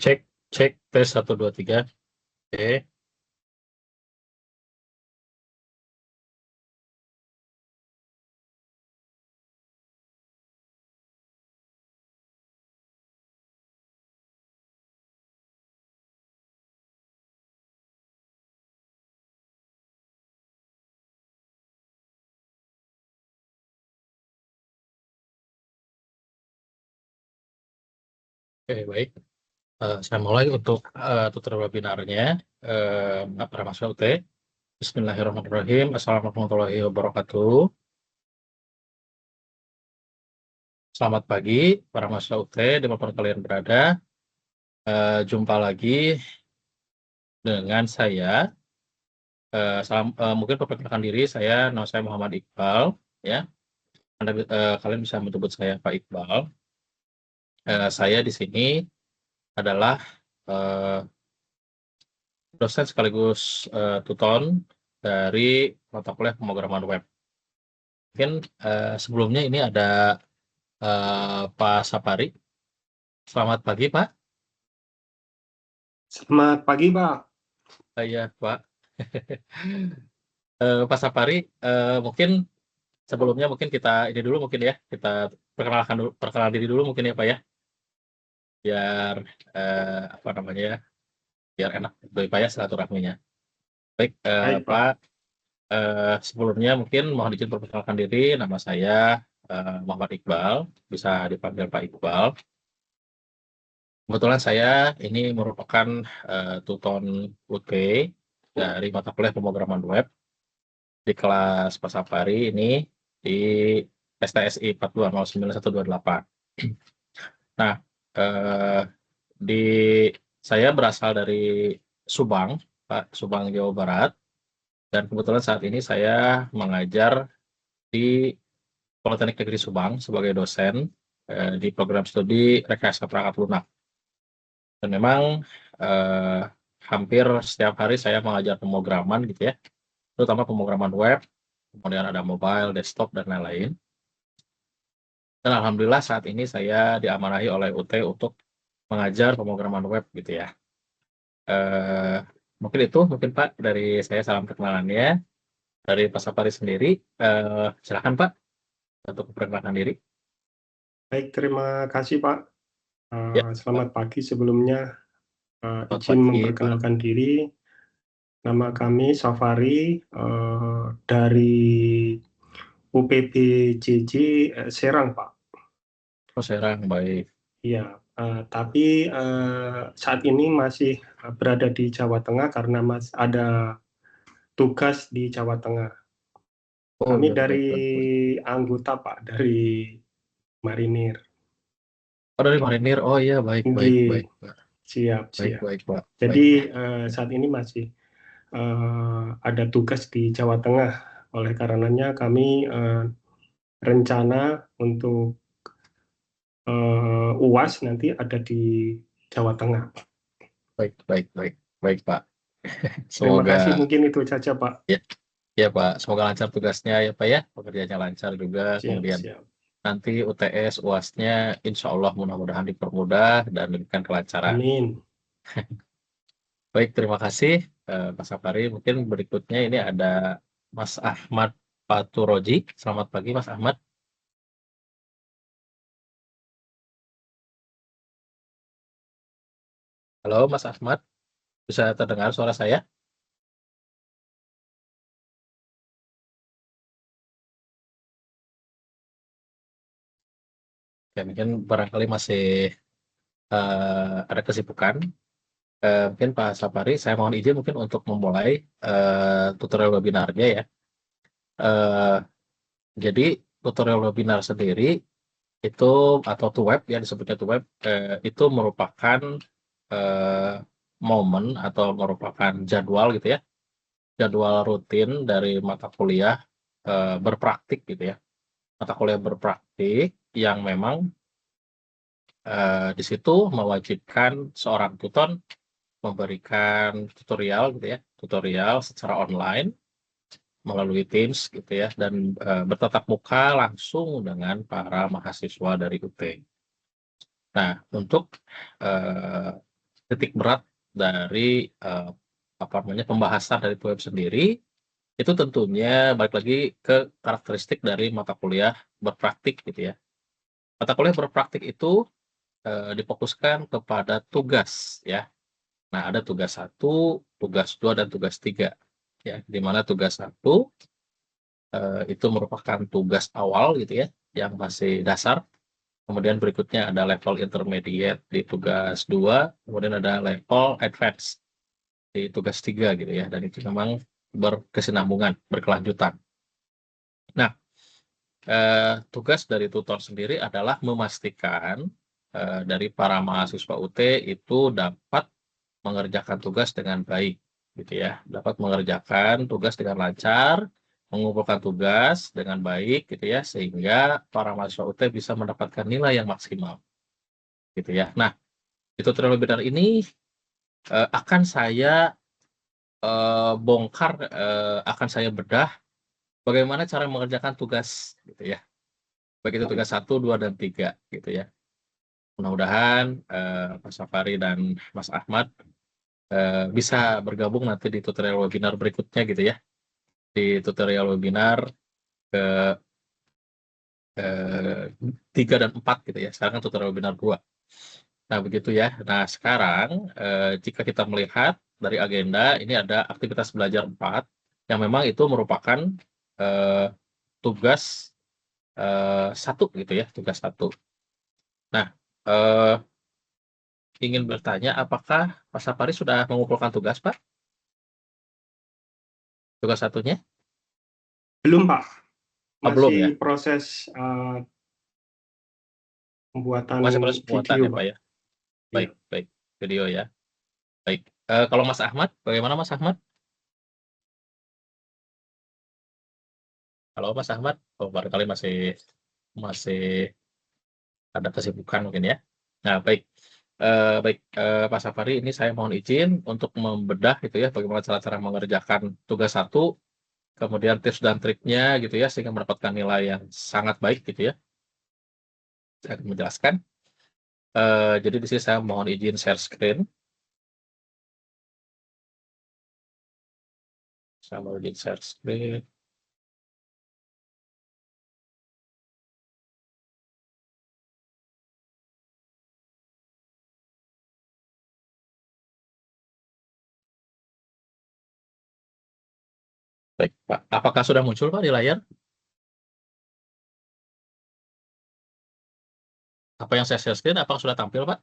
Cek, cek, tes 1, 2, 3. Oke. Oke, baik. Saya mulai untuk tutorial webinarnya. Para mahasiswa UT. Bismillahirrahmanirrahim. Assalamualaikum warahmatullahi wabarakatuh. Selamat pagi, para mahasiswa UT, dimanapun kalian berada. Jumpa lagi dengan saya. Mungkin perkenalkan diri, nama saya Muhammad Iqbal. Ya, kalian bisa menyebut saya Pak Iqbal. Saya di sini adalah dosen sekaligus tutor dari mata kuliah pemrograman web. Mungkin sebelumnya ini ada Pak Sapari. Selamat pagi, Pak. Selamat pagi, Pak. Iya, Pak. Pak Sapari, mungkin sebelumnya kita ini dulu mungkin ya, kita perkenalan diri dulu mungkin ya, Pak ya. Biar apa namanya ya, biar enak bagi Pak ya silaturahminya. Baik, Baik, Pak. Pak. Sebelumnya mungkin mohon izin perkenalkan diri, nama saya Muhammad Iqbal, bisa dipanggil Pak Iqbal. Kebetulan saya ini merupakan tutor UT dari mata kuliah pemrograman web di kelas Pak Sapari ini di STSI 42091128. Nah, saya berasal dari Subang, Pak, Subang, Jawa Barat, dan kebetulan saat ini saya mengajar di Politeknik Negeri Subang sebagai dosen di program studi rekayasa perangkat lunak. Dan memang hampir setiap hari saya mengajar pemrograman gitu ya, terutama pemrograman web, kemudian ada mobile, desktop, dan lain-lain. Dan alhamdulillah saat ini saya diamanahi oleh UT untuk mengajar pemrograman web gitu ya. Mungkin Pak dari saya, salam perkenalannya. Dari Pak Sapari sendiri, silakan Pak untuk memperkenalkan diri. Baik, terima kasih, Pak. Ya, Selamat pagi sebelumnya. selamat Izin pagi, Pak. memperkenalkan diri. Nama kami Safari dari UPBJJ Serang, Pak. Oh, Serang, baik. Iya, tapi saat ini masih berada di Jawa Tengah karena ada tugas di Jawa Tengah. Oh, Kami ya, dari baik. anggota, Pak, dari Marinir. Oh, dari Marinir. Oh iya, baik, Pak. Siap, Baik, siap. Pak. Jadi Baik. saat ini masih ada tugas di Jawa Tengah. Oleh karenanya kami rencana untuk UAS nanti ada di Jawa Tengah. Baik, Pak. Terima Semoga kasih, mungkin itu saja, Pak. ya Pak, semoga lancar tugasnya ya Pak ya, pekerjaannya lancar juga. Kemudian Siap. nanti UTS UASnya insya Allah mudah-mudahan dipermudah dan diberikan kelancaran. Amin. Baik, terima kasih Pak Sapari. Mungkin berikutnya ini ada Mas Ahmad Paturoji. Selamat pagi Mas Ahmad. Halo Mas Ahmad, bisa terdengar suara saya? Ya, mungkin barangkali masih ada kesibukan. Mungkin Pak Sapari, saya mohon izin mungkin untuk memulai tutorial webinarnya ya. Eh, jadi tutorial webinar sendiri itu atau to web yang disebutnya to web itu merupakan momen atau merupakan jadwal gitu ya, jadwal rutin dari mata kuliah berpraktik gitu ya, mata kuliah berpraktik yang memang di situ mewajibkan seorang tutor memberikan tutorial gitu ya, tutorial secara online melalui Teams gitu ya, dan bertatap muka langsung dengan para mahasiswa dari UT. Nah, untuk titik berat dari pembahasan dari web sendiri itu tentunya balik lagi ke karakteristik dari mata kuliah berpraktik gitu ya. Mata kuliah berpraktik itu difokuskan kepada tugas ya. Nah, ada tugas 1, tugas 2, dan tugas 3 ya. Di mana tugas 1 itu merupakan tugas awal gitu ya, yang masih dasar. Kemudian berikutnya ada level intermediate di tugas 2, kemudian ada level advance di tugas 3 gitu ya. Dan itu memang berkesinambungan, berkelanjutan. Nah, tugas dari tutor sendiri adalah memastikan dari para mahasiswa UT itu dapat mengerjakan tugas dengan baik gitu ya, dapat mengerjakan tugas dengan lancar, mengumpulkan tugas dengan baik gitu ya, sehingga para mahasiswa UT bisa mendapatkan nilai yang maksimal gitu ya. Nah, di tutorial webinar ini akan saya bongkar, akan saya bedah bagaimana cara mengerjakan tugas gitu ya, baik itu tugas 1, 2, dan 3 gitu ya. Mudah-mudahan Mas Safari dan Mas Ahmad bisa bergabung nanti di tutorial webinar berikutnya gitu ya, di tutorial webinar ke 3 dan 4 gitu ya. Sekarang kan tutorial webinar 2. Nah, begitu ya. Nah, sekarang jika kita melihat dari agenda, ini ada aktivitas belajar 4 yang memang itu merupakan tugas 1 gitu ya, tugas 1. Nah, ingin bertanya, apakah Pak Safari sudah mengumpulkan tugas, Pak? Tugas 1-nya? Belum, Pak. Oh, belum ya? Masih proses pembuatan Masih proses pembuatan video, ya, Pak Pak. ya? Baik, Iya. baik. Video ya. Baik. Kalau Mas Ahmad, bagaimana Mas Ahmad? Halo Mas Ahmad, oh, barangkali masih ada kesibukan mungkin ya. Nah, baik. Baik, Pak Safari, ini saya mohon izin untuk membedah gitu ya, bagaimana cara-cara mengerjakan tugas 1, kemudian tips dan triknya gitu ya, sehingga mendapatkan nilai yang sangat baik gitu ya. Saya akan menjelaskan. Jadi di sini saya mohon izin share screen. Saya mohon izin share screen. Baik, Pak. Apakah sudah muncul, Pak, di layar? Apa yang saya share screen, apakah sudah tampil, Pak?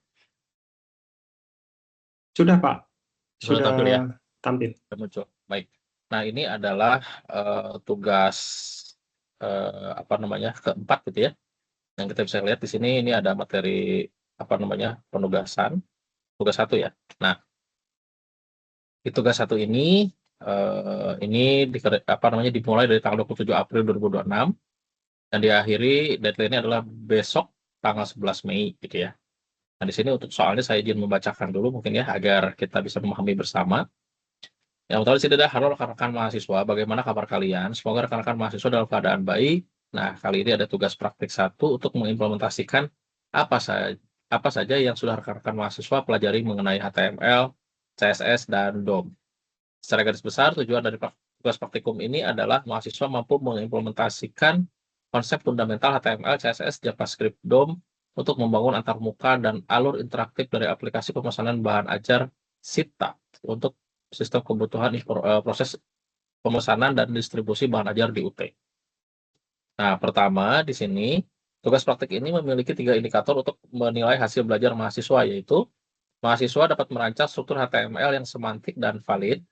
Sudah, Pak. Sudah Sudah tampil ya? tampil. Sudah muncul. Baik. Nah, ini adalah tugas keempat gitu ya. Yang kita bisa lihat di sini, ini ada materi penugasan, tugas 1 ya. Nah, di tugas 1 ini dimulai dari tanggal 27 April 2026 dan diakhiri deadline-nya adalah besok tanggal 11 Mei gitu ya. Nah, di sini untuk soalnya saya izin membacakan dulu mungkin ya, agar kita bisa memahami bersama. Yang pertama di sini adalah halo rekan-rekan mahasiswa, bagaimana kabar kalian? Semoga rekan-rekan mahasiswa dalam keadaan baik. Nah, kali ini ada tugas praktik 1 untuk mengimplementasikan apa saja yang sudah rekan-rekan mahasiswa pelajari mengenai HTML, CSS, dan DOM. Secara garis besar, tujuan dari tugas praktikum ini adalah mahasiswa mampu mengimplementasikan konsep fundamental HTML, CSS, JavaScript, DOM untuk membangun antarmuka dan alur interaktif dari aplikasi pemesanan bahan ajar Sita untuk sistem kebutuhan proses pemesanan dan distribusi bahan ajar di UT. Nah, pertama di sini tugas praktik ini memiliki 3 indikator untuk menilai hasil belajar mahasiswa, yaitu mahasiswa dapat merancang struktur HTML yang semantik dan valid.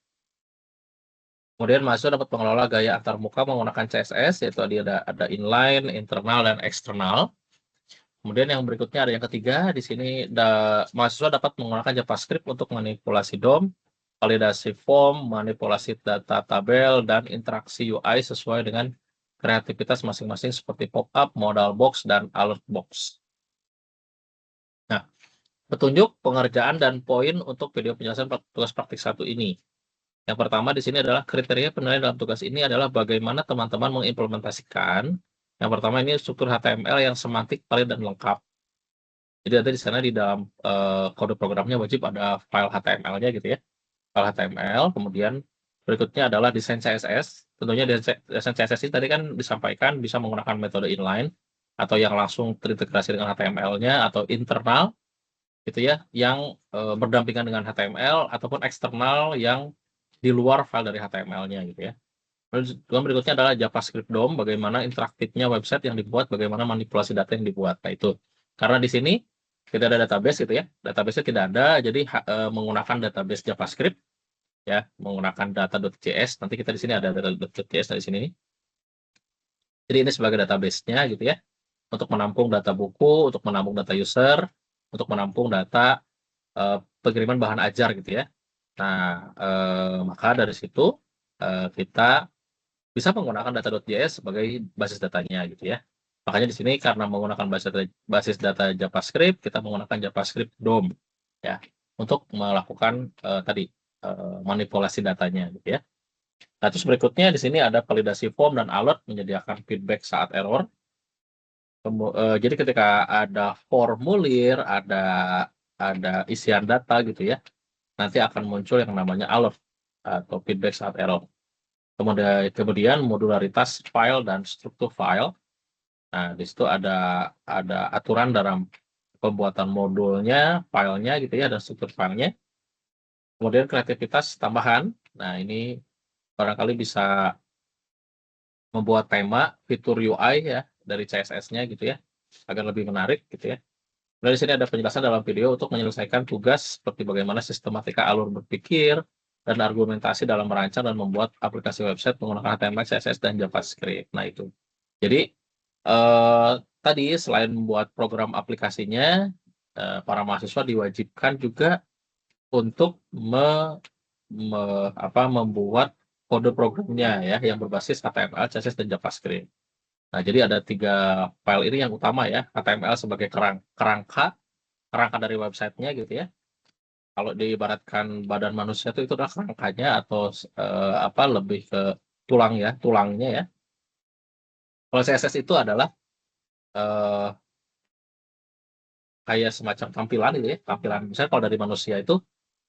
Kemudian mahasiswa dapat mengelola gaya antarmuka menggunakan CSS, yaitu ada inline, internal, dan eksternal. Kemudian yang berikutnya ada yang ketiga, di sini mahasiswa dapat menggunakan JavaScript untuk manipulasi DOM, validasi form, manipulasi data tabel, dan interaksi UI sesuai dengan kreativitas masing-masing seperti pop-up, modal box, dan alert box. Nah, petunjuk, pengerjaan, dan poin untuk video penjelasan tugas praktik 1 ini. Yang pertama di sini adalah kriteria penilaian dalam tugas ini adalah bagaimana teman-teman mengimplementasikan. Yang pertama ini struktur HTML yang semantik, valid, dan lengkap. Jadi ada di sana di dalam kode programnya wajib ada file HTML-nya gitu ya. File HTML, kemudian berikutnya adalah desain CSS. Tentunya desain CSS ini tadi kan disampaikan bisa menggunakan metode inline atau yang langsung terintegrasi dengan HTML-nya atau internal gitu ya, yang berdampingan dengan HTML ataupun eksternal yang di luar file dari HTML-nya gitu ya. Kemudian berikutnya adalah JavaScript DOM, bagaimana interaktifnya website yang dibuat, bagaimana manipulasi data yang dibuat. Nah itu, karena di sini tidak ada database gitu ya, database-nya tidak ada, jadi menggunakan database JavaScript ya, menggunakan data.js. Nanti kita di sini ada data.js dari sini nih. Jadi ini sebagai database-nya gitu ya, untuk menampung data buku, untuk menampung data user, untuk menampung data pengiriman bahan ajar gitu ya. Nah, maka dari situ kita bisa menggunakan data.js sebagai basis datanya gitu ya. Makanya di sini karena menggunakan basis data JavaScript, kita menggunakan JavaScript DOM ya untuk melakukan tadi manipulasi datanya gitu ya. Nah, terus berikutnya di sini ada validasi form dan alert menyediakan feedback saat error. Jadi ketika ada formulir, ada isian data gitu ya, nanti akan muncul yang namanya alert atau feedback saat error. Kemudian modularitas file dan struktur file. Nah, di situ ada aturan dalam pembuatan modulnya, filenya gitu ya, dan struktur filenya. Kemudian kreativitas tambahan. Nah, ini barangkali bisa membuat tema, fitur UI ya dari CSS-nya gitu ya, agar lebih menarik gitu ya. Nah, di sini ada penjelasan dalam video untuk menyelesaikan tugas seperti bagaimana sistematika alur berpikir dan argumentasi dalam merancang dan membuat aplikasi website menggunakan HTML, CSS, dan JavaScript. Nah, itu. Jadi, tadi selain membuat program aplikasinya, para mahasiswa diwajibkan juga untuk membuat kode programnya ya, yang berbasis HTML, CSS, dan JavaScript. Nah, jadi ada 3 file ini yang utama ya, HTML sebagai kerangka dari websitenya gitu ya. Kalau diibaratkan badan manusia itu adalah kerangkanya atau lebih ke tulang ya, tulangnya ya. Kalau CSS itu adalah eh, kayak semacam tampilan itu ya, tampilan. Misalnya kalau dari manusia itu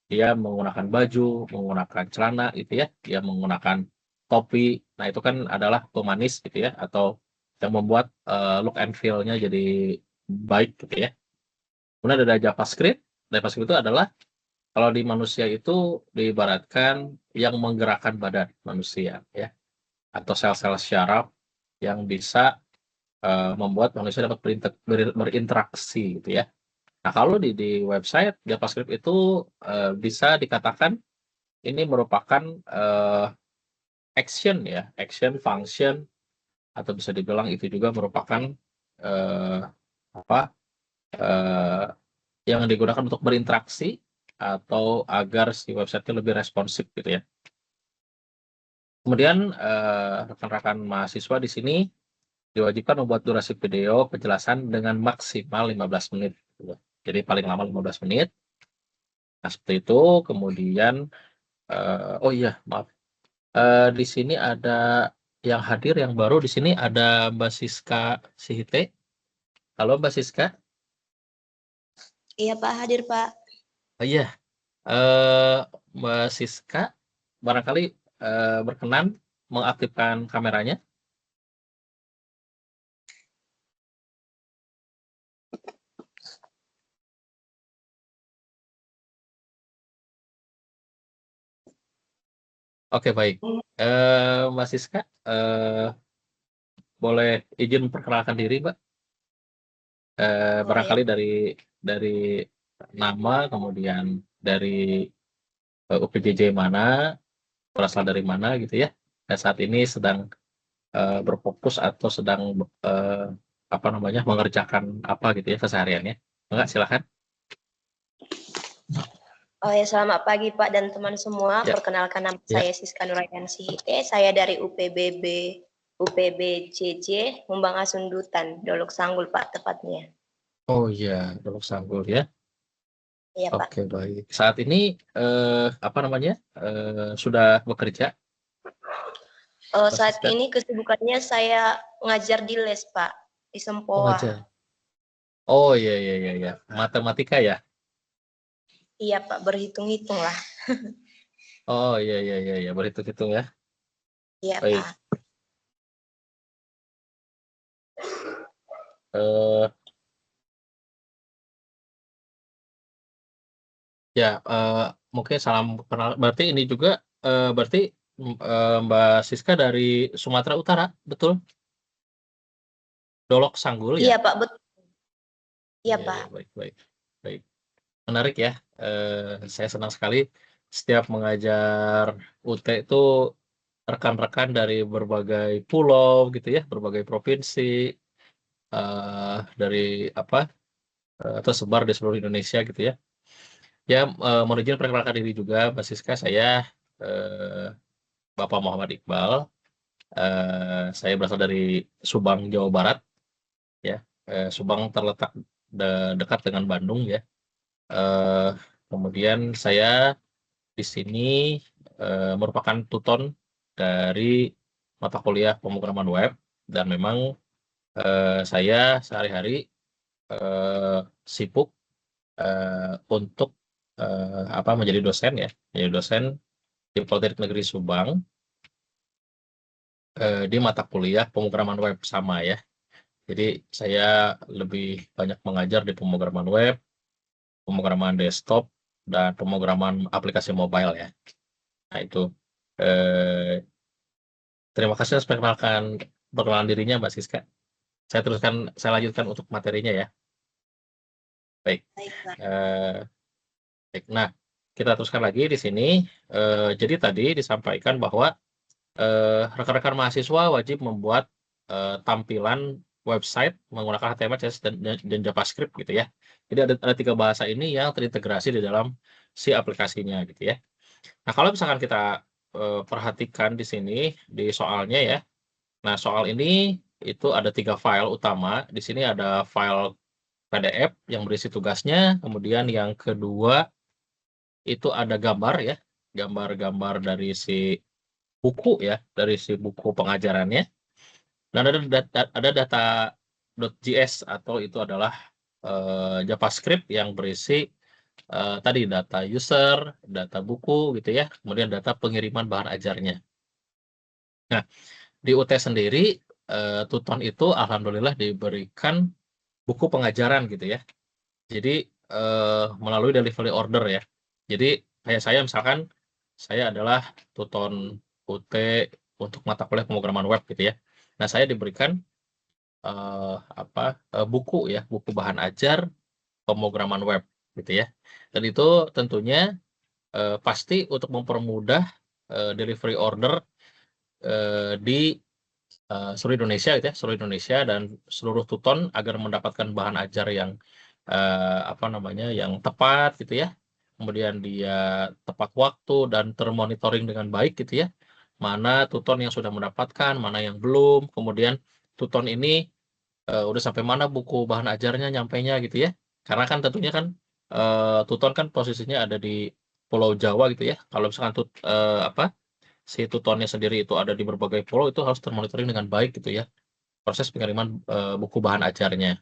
dia menggunakan baju, menggunakan celana gitu ya, dia menggunakan topi. Nah, itu kan adalah pemanis gitu ya, atau yang membuat look and feel-nya jadi baik gitu ya. Kemudian ada JavaScript. JavaScript itu adalah kalau di manusia itu diibaratkan yang menggerakkan badan manusia ya, atau sel-sel syaraf yang bisa membuat manusia dapat berinteraksi gitu ya. Nah, kalau di website JavaScript itu bisa dikatakan ini merupakan action ya, action function, atau bisa dibilang itu juga merupakan eh, apa yang digunakan untuk berinteraksi atau agar si website-nya lebih responsif gitu ya. Kemudian rekan-rekan mahasiswa di sini diwajibkan membuat durasi video penjelasan dengan maksimal 15 menit. Gitu. Jadi paling lama 15 menit. Nah, seperti itu. Kemudian, oh iya, maaf. Di sini ada yang hadir, yang baru di sini ada Mbak Siska Sihite. Halo Mbak Siska. Iya Pak, hadir Pak. Oh iya, eh, Mbak Siska barangkali berkenan mengaktifkan kameranya. Oke, baik. Mbak Siska, boleh izin memperkenalkan diri, Mbak? Barangkali dari nama, kemudian dari UPJJ mana, berasal dari mana gitu ya. Dan saat ini sedang berfokus atau sedang mengerjakan apa gitu ya kesehariannya. Enggak, silakan. Oh ya, selamat pagi Pak dan teman semua. Ya. Perkenalkan nama Ya. saya Siska Nurayani. Saya dari UPBJJ Mumbang Asundutan, Dolok Sanggul Pak tepatnya. Oh iya, Dolok Sanggul ya. Iya Pak. Oke, baik. Saat ini sudah bekerja? Saat ini kesibukannya saya ngajar di les Pak, di Sempoa. Ngajar. Oh iya iya iya iya. Matematika ya? Iya Pak, berhitung-hitung lah. Oh iya iya iya iya, berhitung-hitung ya. Iya Baik. Pak. Eh ya mungkin salam kenal. Berarti ini juga berarti Mbak Siska dari Sumatera Utara, betul? Dolok Sanggul ya? Iya Pak, betul. Iya Iya Pak. iya baik baik baik. Menarik ya. Saya senang sekali setiap mengajar UT itu rekan-rekan dari berbagai pulau gitu ya, berbagai provinsi, dari apa tersebar di seluruh Indonesia gitu ya. Ya, mohon izin perkenalkan diri juga, Mbak Siska. Saya Bapak Muhammad Iqbal. Saya berasal dari Subang, Jawa Barat. Ya, Subang terletak dekat dengan Bandung ya. Eh, Kemudian saya di sini merupakan tutor dari mata kuliah pemrograman web, dan memang saya sehari-hari sibuk untuk menjadi dosen ya, menjadi dosen di Politeknik Negeri Subang di mata kuliah pemrograman web sama ya. Jadi saya lebih banyak mengajar di pemrograman web, pemrograman desktop, dan pemrograman aplikasi mobile ya. Nah itu. Eh, Terima kasih atas perkenalan dirinya, Mbak Siska. Saya lanjutkan untuk materinya ya. Baik. Baik Pak. Baik. Nah, kita teruskan lagi di sini. Jadi tadi disampaikan bahwa rekan-rekan mahasiswa wajib membuat tampilan website menggunakan HTML, CSS, dan JavaScript gitu ya. Jadi ada 3 bahasa ini yang terintegrasi di dalam si aplikasinya gitu ya. Nah, kalau misalkan kita perhatikan di sini di soalnya ya. Nah, soal ini itu ada 3 file utama. Di sini ada file PDF yang berisi tugasnya, kemudian yang kedua itu ada gambar ya, gambar-gambar dari si buku ya, dari si buku pengajarannya. Dan ada data.js atau itu adalah JavaScript yang berisi tadi data user, data buku gitu ya, kemudian data pengiriman bahan ajarnya. Nah, di UT sendiri Tuton itu alhamdulillah diberikan buku pengajaran gitu ya. Jadi melalui delivery order ya. Jadi kayak saya misalkan saya adalah Tuton UT untuk mata kuliah pemrograman web gitu ya. Nah, saya diberikan buku ya, buku bahan ajar pemrograman web gitu ya. Dan itu tentunya pasti untuk mempermudah delivery order di seluruh Indonesia gitu ya, seluruh Indonesia dan seluruh tuton agar mendapatkan bahan ajar yang yang tepat gitu ya. Kemudian dia tepat waktu dan termonitoring dengan baik gitu ya. Mana tuton yang sudah mendapatkan, mana yang belum. Kemudian tuton ini udah sampai mana buku bahan ajarnya nyampainya gitu ya. Karena kan tentunya kan tuton kan posisinya ada di Pulau Jawa gitu ya. Kalau misalkan si tutornya sendiri itu ada di berbagai pulau, itu harus termonitoring dengan baik gitu ya, proses pengiriman buku bahan ajarnya.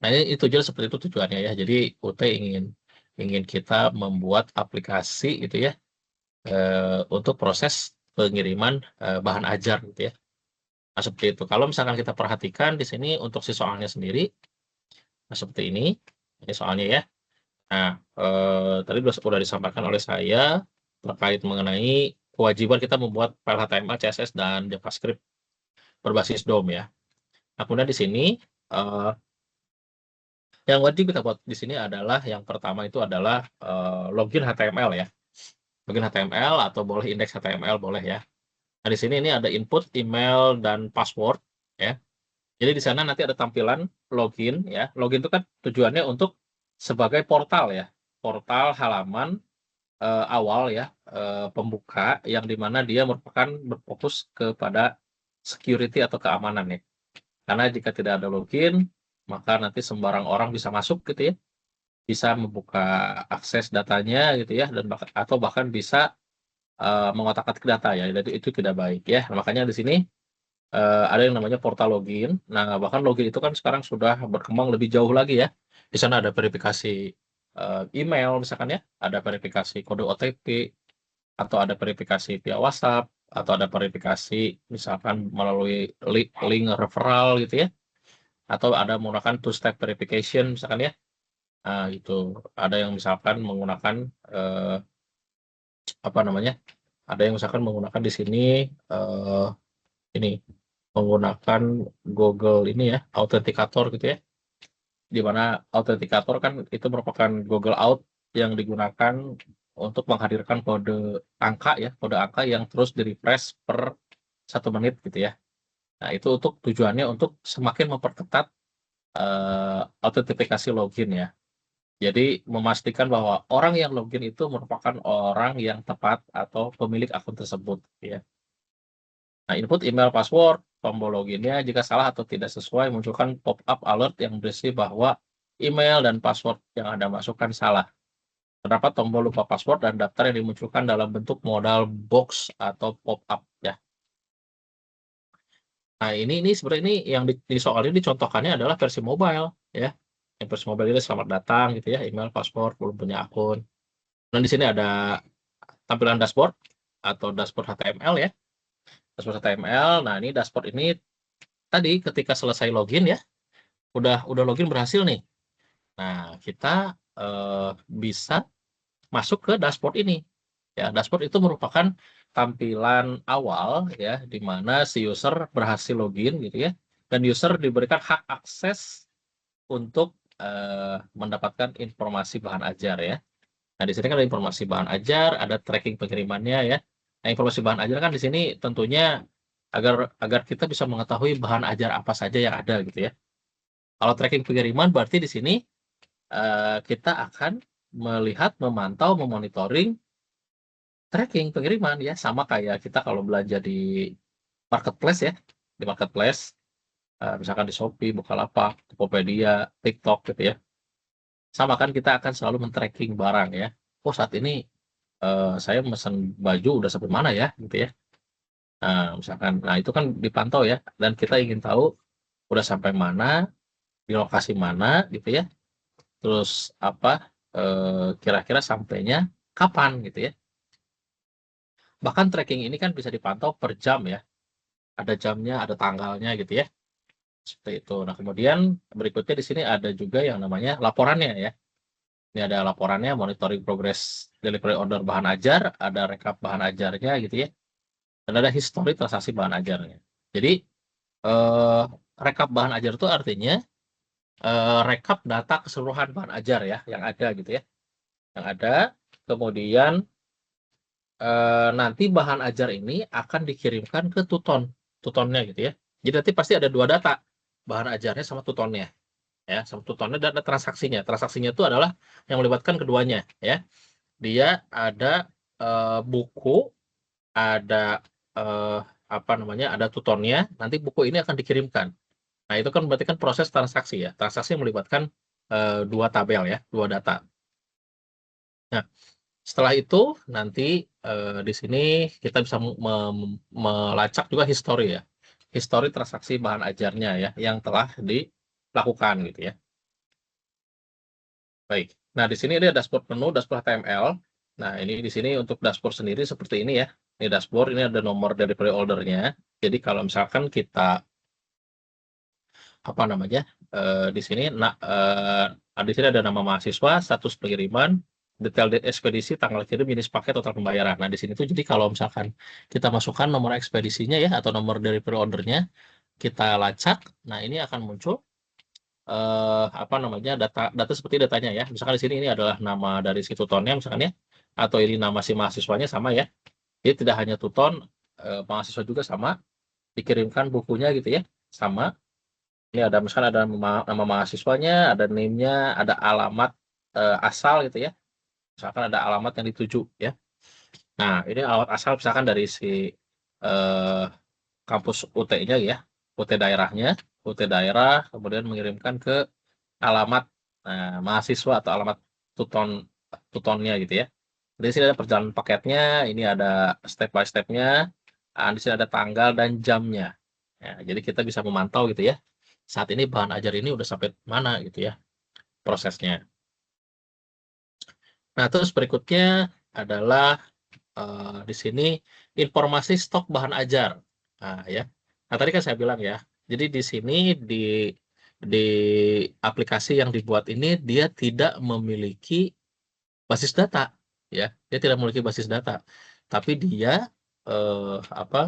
Nah, ini tujuan seperti itu tujuannya ya. Jadi UT ingin kita membuat aplikasi gitu ya untuk proses pengiriman bahan ajar gitu ya. Nah, seperti itu. Kalau misalkan kita perhatikan di sini untuk si soalnya sendiri, nah seperti ini soalnya ya. Nah, tadi sudah disampaikan oleh saya terkait mengenai kewajiban kita membuat file HTML, CSS, dan JavaScript berbasis DOM ya. Nah, kemudian di sini eh, yang wajib kita buat di sini adalah yang pertama itu adalah login HTML ya. Login HTML atau boleh indeks HTML boleh ya. Nah, di sini ini ada input, email, dan password ya. Jadi di sana nanti ada tampilan login ya. Login itu kan tujuannya untuk sebagai portal ya. Portal halaman awal ya, pembuka yang dimana dia merupakan berfokus kepada security atau keamanan ya. Karena jika tidak ada login, maka nanti sembarang orang bisa masuk gitu ya, bisa membuka akses datanya gitu ya, dan atau bahkan bisa mengotak-atik data ya. Jadi itu tidak baik ya. Makanya di sini ada yang namanya portal login. Nah, bahkan login itu kan sekarang sudah berkembang lebih jauh lagi ya. Di sana ada verifikasi email misalkan ya, ada verifikasi kode OTP, atau ada verifikasi via WhatsApp, atau ada verifikasi misalkan melalui link referral gitu ya, atau ada menggunakan two-step verification misalkan ya. Nah, itu ada yang misalkan menggunakan apa namanya? Ada yang misalkan menggunakan di sini ini menggunakan Google ini ya, Authenticator gitu ya. Di mana Authenticator kan itu merupakan Google Auth yang digunakan untuk menghadirkan kode angka ya, kode angka yang terus di-refresh per 1 menit gitu ya. Nah, itu untuk tujuannya untuk semakin memperketat autentifikasi login ya. Jadi memastikan bahwa orang yang login itu merupakan orang yang tepat atau pemilik akun tersebut ya. Nah, input email password, tombol loginnya jika salah atau tidak sesuai munculkan pop-up alert yang berisi bahwa email dan password yang Anda masukkan salah. Terdapat tombol lupa password dan daftar yang dimunculkan dalam bentuk modal box atau pop-up ya. Nah, ini sebenarnya ini yang di soal ini dicontohkannya adalah versi mobile ya. Yang versi mobile ini selamat datang gitu ya, email, password, belum punya akun. Dan di sini ada tampilan dashboard atau dashboard HTML ya. Dashboard HTML. Nah, ini dashboard ini tadi ketika selesai login ya, udah login berhasil nih. Nah, kita bisa masuk ke dashboard ini. Ya, dashboard itu merupakan tampilan awal ya, di mana si user berhasil login gitu ya, dan user diberikan hak akses untuk mendapatkan informasi bahan ajar ya. Nah, di sini kan ada informasi bahan ajar, ada tracking pengirimannya ya. Nah, informasi bahan ajar kan di sini tentunya agar kita bisa mengetahui bahan ajar apa saja yang ada gitu ya. Kalau tracking pengiriman berarti di sini kita akan melihat, memantau, memonitoring tracking pengiriman ya, sama kayak kita kalau belanja di marketplace ya, di marketplace misalkan di Shopee, Bukalapak, Tokopedia, TikTok gitu ya. Sama kan kita akan selalu men-tracking barang ya. Oh, saat ini saya mesen baju udah sampai mana ya gitu ya. Nah, misalkan, nah itu kan dipantau ya, dan kita ingin tahu udah sampai mana, di lokasi mana gitu ya. Terus apa kira-kira sampainya kapan gitu ya. Bahkan tracking ini kan bisa dipantau per jam ya. Ada jamnya, ada tanggalnya gitu ya. Seperti itu. Nah, kemudian berikutnya di sini ada juga yang namanya laporannya ya. Ini ada laporannya, monitoring progress delivery order bahan ajar, ada rekap bahan ajarnya gitu ya. Dan ada histori transaksi bahan ajarnya. Jadi rekap bahan ajar itu artinya rekap data keseluruhan bahan ajar ya yang ada gitu ya. Yang ada, kemudian nanti bahan ajar ini akan dikirimkan ke tutonnya gitu ya. Jadi nanti pasti ada 2 data, bahan ajarnya sama tutonnya ya, sama tutonnya dan ada transaksinya. Transaksinya itu adalah yang melibatkan keduanya ya. Dia ada buku, ada apa namanya, ada tutonnya, nanti buku ini akan dikirimkan. Nah, itu kan berarti kan proses transaksi ya. Transaksi yang melibatkan 2 tabel ya, 2 data. Nah, setelah itu nanti di sini kita bisa melacak juga histori ya. Histori transaksi bahan ajarnya ya yang telah dilakukan gitu ya. Baik. Nah, di sini ada dashboard menu, dashboard HTML. Nah, ini di sini untuk dashboard sendiri seperti ini ya. Ini dashboard, ini ada nomor delivery order-nya. Jadi kalau misalkan kita apa namanya? Di sini di sini ada nama mahasiswa, status pengiriman, detail ekspedisi, tanggal kirim, jenis paket, total pembayaran. Nah, di sini tuh jadi kalau misalkan kita masukkan nomor ekspedisinya ya atau nomor delivery order-nya, kita lacak, nah ini akan muncul apa namanya, data seperti datanya ya. Misalkan di sini ini adalah nama dari si tutornya misalkan ya, atau ini nama si mahasiswanya sama ya. Jadi tidak hanya tutor, mahasiswa juga sama, dikirimkan bukunya gitu ya, sama. Ini ada misalkan ada nama mahasiswanya, ada name-nya, ada alamat asal gitu ya. Misalkan ada alamat yang dituju ya. Nah, ini alamat asal misalkan dari si kampus UT-nya ya, UT daerahnya, UT daerah, kemudian mengirimkan ke alamat mahasiswa atau alamat tutonnya gitu ya. Di sini ada perjalanan paketnya, ini ada step by step-nya, di sini ada tanggal dan jamnya. Ya, jadi kita bisa memantau gitu ya. Saat ini bahan ajar ini udah sampai mana gitu ya prosesnya. Nah, terus berikutnya adalah di sini informasi stok bahan ajar. Nah, ya. Nah, tadi kan saya bilang ya. Jadi di sini di aplikasi yang dibuat ini dia tidak memiliki basis data, ya. Dia tidak memiliki basis data. Tapi dia apa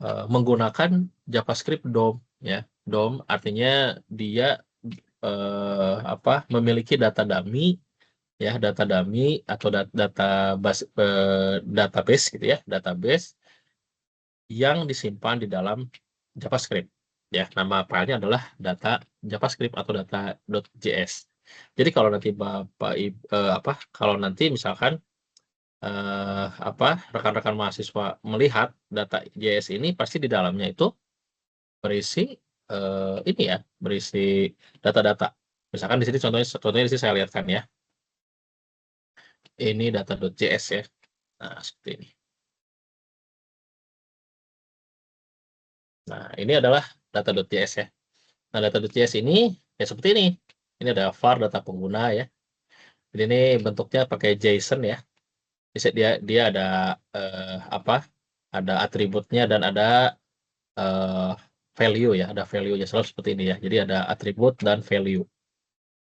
menggunakan JavaScript DOM, ya. DOM artinya dia apa memiliki data dummy, ya, data dummy atau database gitu ya, database yang disimpan di dalam JavaScript, ya. Nama filenya adalah data JavaScript atau data.js. Jadi kalau nanti kalau nanti misalkan rekan-rekan mahasiswa melihat data JS ini, pasti di dalamnya itu berisi ini ya, berisi data-data. Misalkan di sini contohnya di sini saya lihatkan ya. Ini data.js ya. Nah, seperti ini. Nah, ini adalah data.js ya. Nah, data.js ini ya seperti ini. Ini ada var data pengguna ya. Jadi ini bentuknya pakai JSON ya. Dia ada ada atributnya dan ada value ya, ada value-nya selalu seperti ini ya. Jadi ada atribut dan value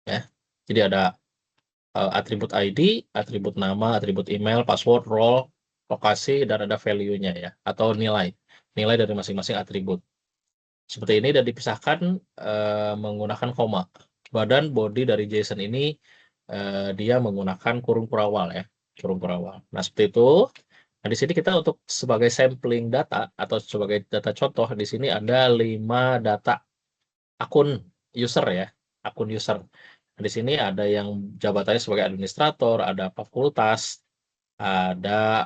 ya. Jadi ada atribut ID, atribut nama, atribut email, password, role, lokasi, dan ada value-nya ya, atau nilai dari masing-masing atribut. Seperti ini, dan dipisahkan menggunakan koma. Badan body dari JSON ini dia menggunakan kurung kurawal ya, kurung kurawal. Nah, seperti itu. Nah, di sini kita untuk sebagai sampling data atau sebagai data contoh, di sini ada 5 data akun user ya, akun user. Nah, di sini ada yang jabatannya sebagai administrator, ada fakultas, ada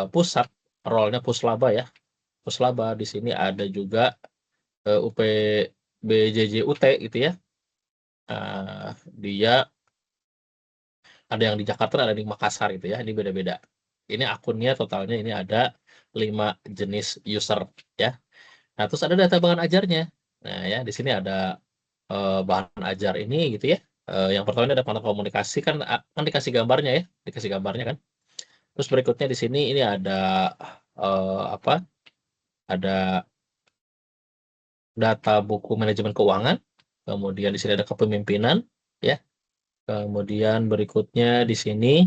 pusat, role-nya puslaba ya. Puslaba di sini ada juga UPBJJUT gitu ya. Dia ada yang di Jakarta, ada di Makassar gitu ya. Ini beda-beda. Ini akunnya totalnya ini ada 5 jenis user ya. Nah, terus ada data bahan ajarnya. Nah, ya di sini ada bahan ajar ini gitu ya. Yang pertama ini ada panel komunikasi, kan dikasih gambarnya ya, dikasih gambarnya kan. Terus berikutnya di sini ini ada ada data buku manajemen keuangan. Kemudian di sini ada kepemimpinan ya. Kemudian berikutnya di sini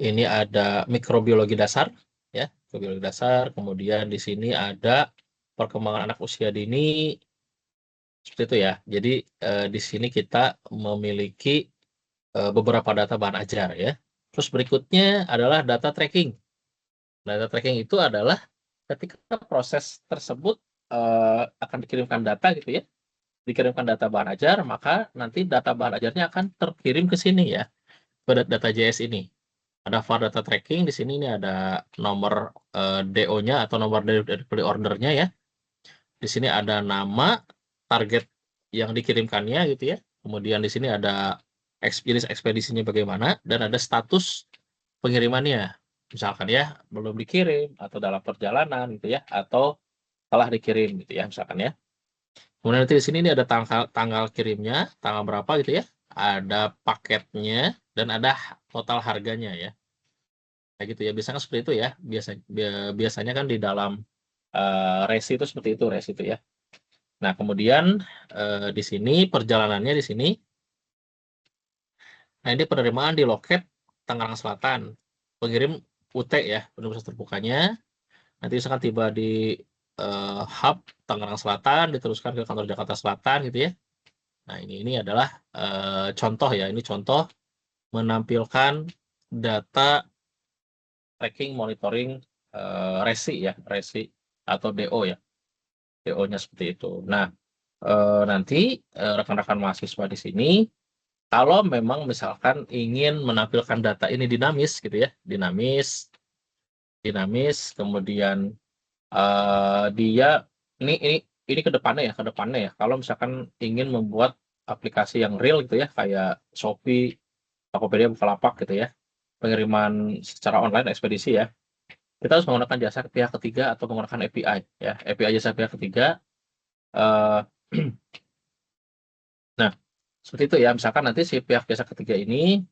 ini ada mikrobiologi dasar ya, mikrobiologi dasar. Kemudian di sini ada perkembangan anak usia dini, seperti itu ya. Jadi di sini kita memiliki beberapa data bahan ajar ya. Terus berikutnya adalah data tracking. Data tracking itu adalah ketika proses tersebut akan dikirimkan data gitu ya, dikirimkan data bahan ajar, maka nanti data bahan ajarnya akan terkirim ke sini ya, pada data JS ini. Ada var data tracking, di sini ini ada nomor DO-nya atau nomor delivery order-nya ya. Di sini ada nama target yang dikirimkannya gitu ya. Kemudian di sini ada jenis ekspedisinya bagaimana, dan ada status pengirimannya. Misalkan ya belum dikirim, atau dalam perjalanan gitu ya, atau telah dikirim gitu ya misalkan ya. Kemudian nanti di sini ini ada tanggal kirimnya, tanggal berapa gitu ya. Ada paketnya dan ada total harganya ya. Kayak gitu ya. Biasanya seperti itu ya. Biasanya kan di dalam resi itu seperti itu, resi itu ya. Nah, kemudian di sini perjalanannya di sini. Nah, ini penerimaan di loket Tangerang Selatan. Pengirim UT ya, Universitas Terbukanya. Nanti misalkan tiba di hub Tangerang Selatan, diteruskan ke kantor Jakarta Selatan gitu ya. Nah, ini adalah contoh ya. Ini contoh menampilkan data tracking monitoring resi ya, resi atau DO ya. DO-nya seperti itu. Nah, nanti rekan-rekan mahasiswa di sini kalau memang misalkan ingin menampilkan data ini dinamis gitu ya, dinamis, kemudian dia ini ke depannya ya. Kalau misalkan ingin membuat aplikasi yang real gitu ya, kayak Shopee, Tokopedia, Bukalapak gitu ya, pengiriman secara online ekspedisi ya. kita harus menggunakan jasa pihak ketiga atau menggunakan API ya, API jasa pihak ketiga. Eh, nah, seperti itu ya. Misalkan nanti si pihak jasa ketiga ini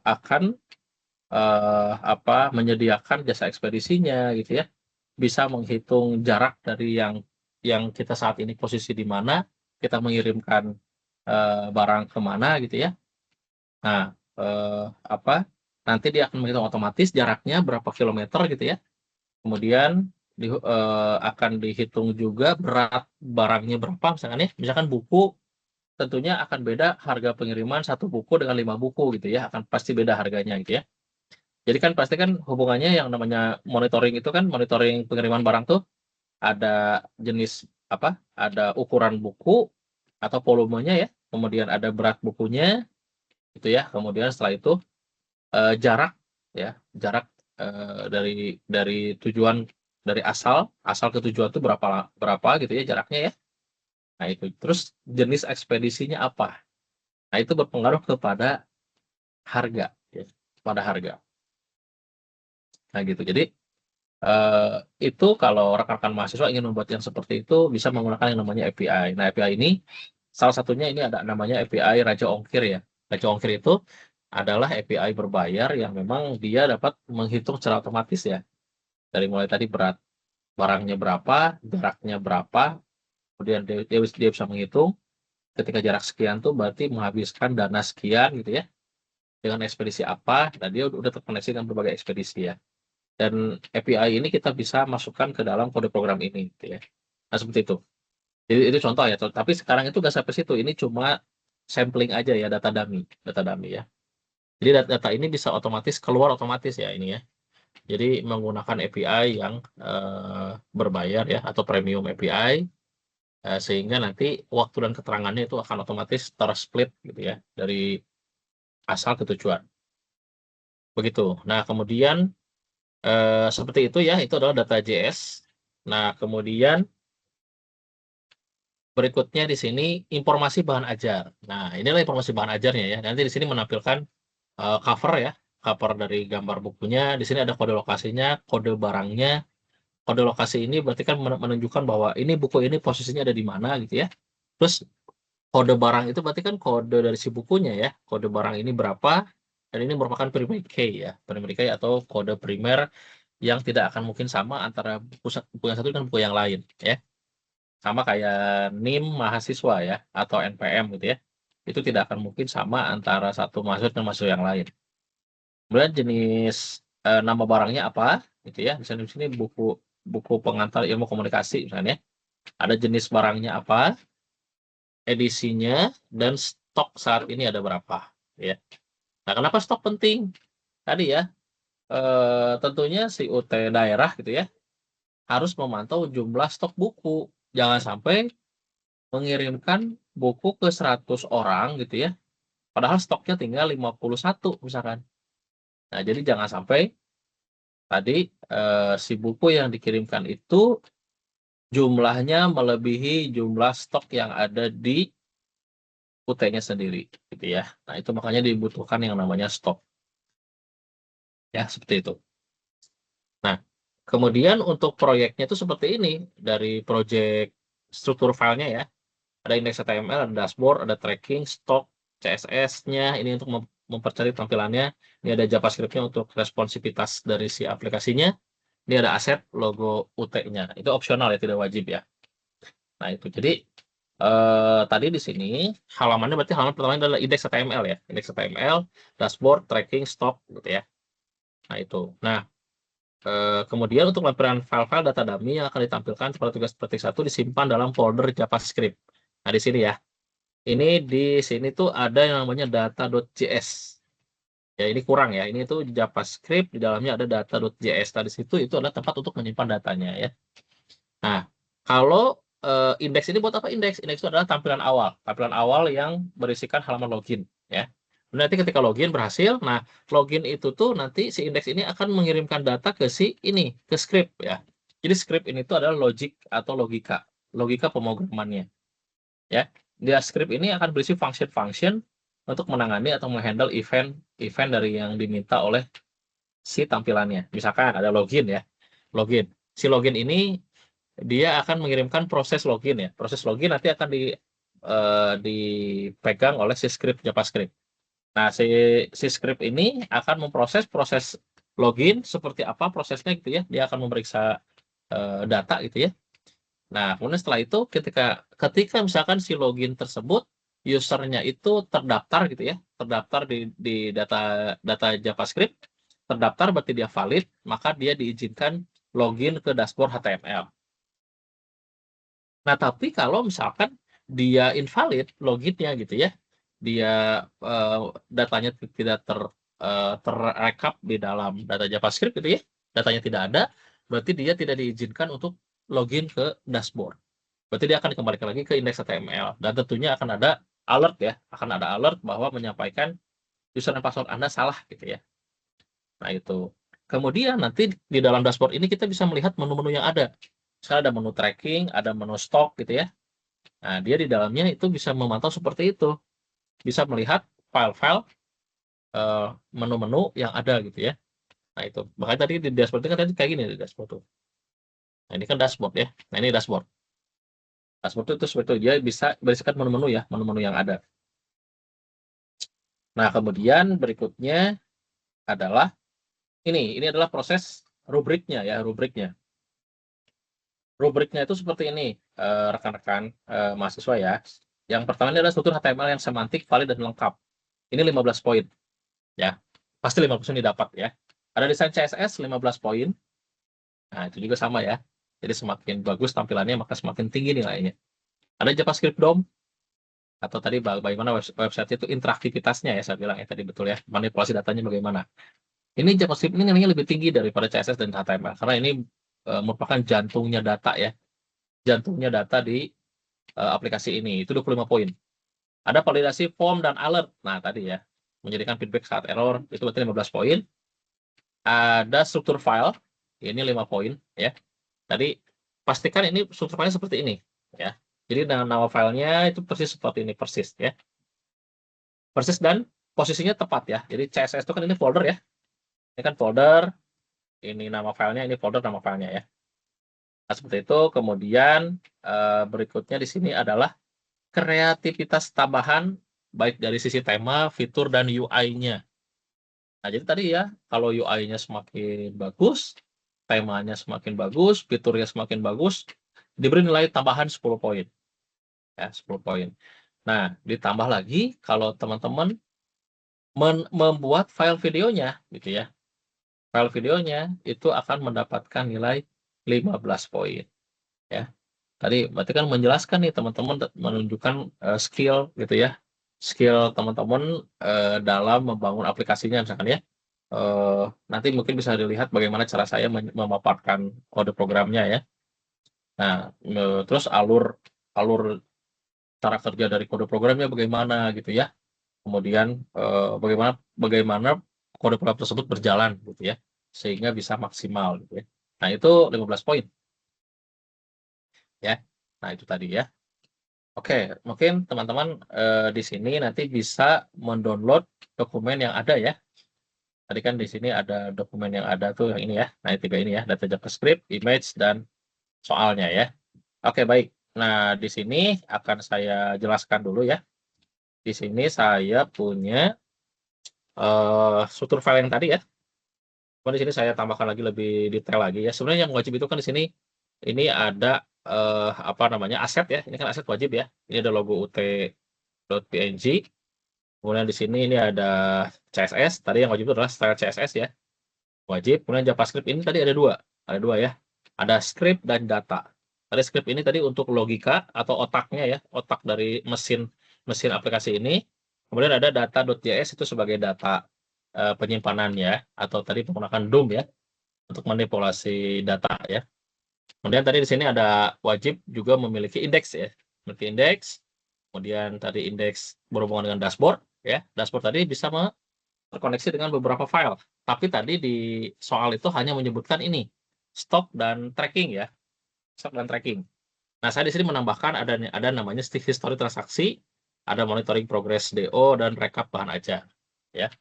akan menyediakan jasa ekspedisinya gitu ya. Bisa menghitung jarak dari yang kita saat ini posisi di mana, kita mengirimkan barang kemana gitu ya. Nah, nanti dia akan menghitung otomatis jaraknya berapa kilometer gitu ya. Kemudian akan dihitung juga berat barangnya berapa, misalkan buku, tentunya akan beda harga pengiriman satu buku dengan 5 buku gitu ya, akan pasti beda harganya gitu ya. Jadi kan pasti kan hubungannya yang namanya monitoring itu kan, monitoring pengiriman barang tuh ada jenis ada ukuran buku atau volumenya ya, kemudian ada berat bukunya gitu ya, kemudian setelah itu jarak ya, jarak dari tujuan, dari asal ke tujuan itu berapa gitu ya jaraknya ya. Nah itu terus jenis ekspedisinya apa, nah itu berpengaruh kepada harga ya, pada harga. Nah gitu, jadi itu kalau rekan-rekan mahasiswa ingin membuat yang seperti itu bisa menggunakan yang namanya API. Nah API ini salah satunya ini ada namanya API Raja Ongkir ya. Raja Ongkir itu adalah API berbayar yang memang dia dapat menghitung secara otomatis ya. Dari mulai tadi berat barangnya berapa, jaraknya berapa, kemudian dia bisa menghitung ketika jarak sekian tuh berarti menghabiskan dana sekian gitu ya. Dengan ekspedisi apa, dan dia udah terkoneksi dengan berbagai ekspedisi ya. Dan API ini kita bisa masukkan ke dalam kode program ini gitu ya. Nah seperti itu. Jadi itu contoh ya, tapi sekarang itu nggak sampai situ, ini cuma sampling aja ya, data dummy ya. Jadi data ini bisa otomatis keluar otomatis ya ini ya. Jadi menggunakan API yang berbayar ya, atau premium API, sehingga nanti waktu dan keterangannya itu akan otomatis tersplit gitu ya, dari asal ke tujuan. Begitu. Nah kemudian seperti itu ya, itu adalah data JS. Nah kemudian berikutnya di sini informasi bahan ajar. Nah, inilah informasi bahan ajarnya ya. Nanti di sini menampilkan cover ya, cover dari gambar bukunya. Di sini ada kode lokasinya, kode barangnya. Kode lokasi ini berarti kan menunjukkan bahwa ini buku ini posisinya ada di mana gitu ya. Terus kode barang itu berarti kan kode dari si bukunya ya. Kode barang ini berapa? Dan ini merupakan primary key ya, primary key atau kode primer yang tidak akan mungkin sama antara buku yang satu dengan buku yang lain ya. Sama kayak NIM mahasiswa ya, atau NPM gitu ya. Itu tidak akan mungkin sama antara satu mahasiswa dan mahasiswa yang lain. Kemudian jenis nama barangnya apa gitu ya. Misalnya di sini buku pengantar ilmu komunikasi misalnya. Ada jenis barangnya apa, edisinya, dan stok saat ini ada berapa ya. Nah, kenapa stok penting? Tadi ya, tentunya si UT daerah gitu ya harus memantau jumlah stok buku. Jangan sampai mengirimkan buku ke 100 orang gitu ya, padahal stoknya tinggal 51 misalkan. Nah, jadi jangan sampai tadi si buku yang dikirimkan itu jumlahnya melebihi jumlah stok yang ada di UT-nya sendiri gitu ya. Nah, itu makanya dibutuhkan yang namanya stok. Ya, seperti itu. Nah, kemudian untuk proyeknya itu seperti ini, dari project struktur filenya ya. Ada indeks HTML, ada dashboard, ada tracking, stok, CSS-nya, ini untuk mempercari tampilannya. Ini ada JavaScript-nya untuk responsivitas dari si aplikasinya. Ini ada aset logo UT-nya. Itu opsional ya, tidak wajib ya. Nah itu, jadi tadi di sini halamannya berarti halaman pertama adalah indeks HTML ya. Indeks HTML, dashboard, tracking, stok gitu ya. Nah itu. Nah, kemudian untuk lampiran file-file data dummy yang akan ditampilkan pada tugas praktik 1 disimpan dalam folder JavaScript. Nah di sini ya. Ini di sini tuh ada yang namanya data.js. Ya ini kurang ya. Ini tuh JavaScript, di dalamnya ada data.js. Nah, di situ itu adalah tempat untuk menyimpan datanya ya. Nah, kalau indeks ini buat apa indeks? Indeks itu adalah tampilan awal. Tampilan awal yang berisikan halaman login ya. Nanti ketika login berhasil, nah login itu tuh nanti si indeks ini akan mengirimkan data ke si ini, ke script ya. Jadi script ini tuh adalah logic atau logika pemrogramannya. Ya, di script ini akan berisi function-function untuk menangani atau menghandle event dari yang diminta oleh si tampilannya. Misalkan ada login ya, login. Si login ini dia akan mengirimkan proses login ya. Proses login nanti akan dipegang oleh si script JavaScript. Nah, si script ini akan memproses proses login seperti apa prosesnya gitu ya. Dia akan memeriksa data gitu ya. Nah, kemudian setelah itu ketika misalkan si login tersebut usernya itu terdaftar gitu ya, terdaftar di data JavaScript, terdaftar berarti dia valid, maka dia diizinkan login ke dashboard HTML. Nah, tapi kalau misalkan dia invalid loginnya gitu ya, dia datanya tidak terrekap di dalam data JavaScript gitu ya, datanya tidak ada, berarti dia tidak diizinkan untuk login ke dashboard. Berarti dia akan kembalikan lagi ke indeks HTML dan tentunya akan ada alert ya, akan ada alert bahwa menyampaikan user dan password Anda salah gitu ya. Nah, itu. Kemudian nanti di dalam dashboard ini kita bisa melihat menu-menu yang ada. Misalnya ada menu tracking, ada menu stock gitu ya. Nah, dia di dalamnya itu bisa memantau seperti itu. Bisa melihat file-file menu-menu yang ada gitu ya. Nah, itu. Makanya tadi di dashboard itu kan tadi kayak gini di dashboard tuh. Nah, ini kan dashboard ya. Nah, ini dashboard. Dashboard itu seperti itu. Dia bisa berisikan menu-menu ya, menu-menu yang ada. Nah, kemudian berikutnya adalah ini adalah proses rubriknya ya, rubriknya. Rubriknya itu seperti ini, rekan-rekan mahasiswa ya. Yang pertama ini adalah struktur HTML yang semantik, valid, dan lengkap. Ini 15 poin. Ya, pasti 15 ini dapat ya. Ada desain CSS 15 poin. Nah, itu juga sama ya. Jadi semakin bagus tampilannya, maka semakin tinggi nilainya. Ada JavaScript DOM, atau tadi bagaimana website itu interaktivitasnya ya, saya bilang ya tadi betul ya. Manipulasi datanya bagaimana. Ini JavaScript ini nilainya lebih tinggi daripada CSS dan HTML, karena ini merupakan jantungnya data ya. Jantungnya data di aplikasi ini, itu 25 poin. Ada validasi form dan alert. Nah, tadi ya, menjadikan feedback saat error, itu berarti 15 poin. Ada struktur file, ini 5 poin ya. Tadi pastikan ini struktur filenya seperti ini ya. Jadi nama filenya itu persis seperti ini, persis ya. Persis dan posisinya tepat ya. Jadi CSS itu kan ini folder ya. Ini kan folder, ini nama filenya, ini folder nama filenya ya. Nah, seperti itu. Kemudian berikutnya di sini adalah kreativitas tambahan baik dari sisi tema, fitur, dan UI-nya. Nah, jadi tadi ya, kalau UI-nya semakin bagus, temanya semakin bagus, fiturnya semakin bagus, diberi nilai tambahan 10 poin. Ya, 10 poin. Nah, ditambah lagi kalau teman-teman membuat file videonya gitu ya. File videonya itu akan mendapatkan nilai 15 poin. Ya. Tadi berarti kan menjelaskan nih teman-teman, menunjukkan skill gitu ya. Skill teman-teman dalam membangun aplikasinya misalkan ya. Nanti mungkin bisa dilihat bagaimana cara saya memaparkan kode programnya ya. Nah, terus alur cara kerja dari kode programnya bagaimana gitu ya. Kemudian bagaimana kode program tersebut berjalan gitu ya, sehingga bisa maksimal gitu ya. Nah, itu 15 poin. Ya. Nah, itu tadi ya. Oke, mungkin teman-teman di sini nanti bisa mendownload dokumen yang ada ya. Tadi kan di sini ada dokumen yang ada tuh yang ini ya. Nah, tiga ini ya, data JavaScript, image, dan soalnya ya. Oke, baik. Nah, di sini akan saya jelaskan dulu ya. Di sini saya punya struktur file yang tadi ya. Cuma di sini saya tambahkan lagi lebih detail lagi ya. Sebenarnya yang wajib itu kan di sini ini ada apa namanya, aset ya. Ini kan aset wajib ya. Ini ada logo ut.png. Kemudian di sini ini ada CSS. Tadi yang wajib itu adalah style CSS ya. Wajib. Kemudian JavaScript ini tadi ada dua ya. Ada script dan data. Tadi script ini tadi untuk logika atau otaknya ya, otak dari mesin aplikasi ini. Kemudian ada data.js itu sebagai data penyimpanannya, atau tadi menggunakan DOM ya untuk manipulasi data ya. Kemudian tadi di sini ada wajib juga memiliki indeks ya, memiliki indeks. Kemudian tadi indeks berhubungan dengan dashboard ya. Dashboard tadi bisa terkoneksi dengan beberapa file. Tapi tadi di soal itu hanya menyebutkan ini stock dan tracking ya, stock dan tracking. Nah, saya di sini menambahkan ada namanya history transaksi, ada monitoring progress DO, dan rekap bahan ajar ya.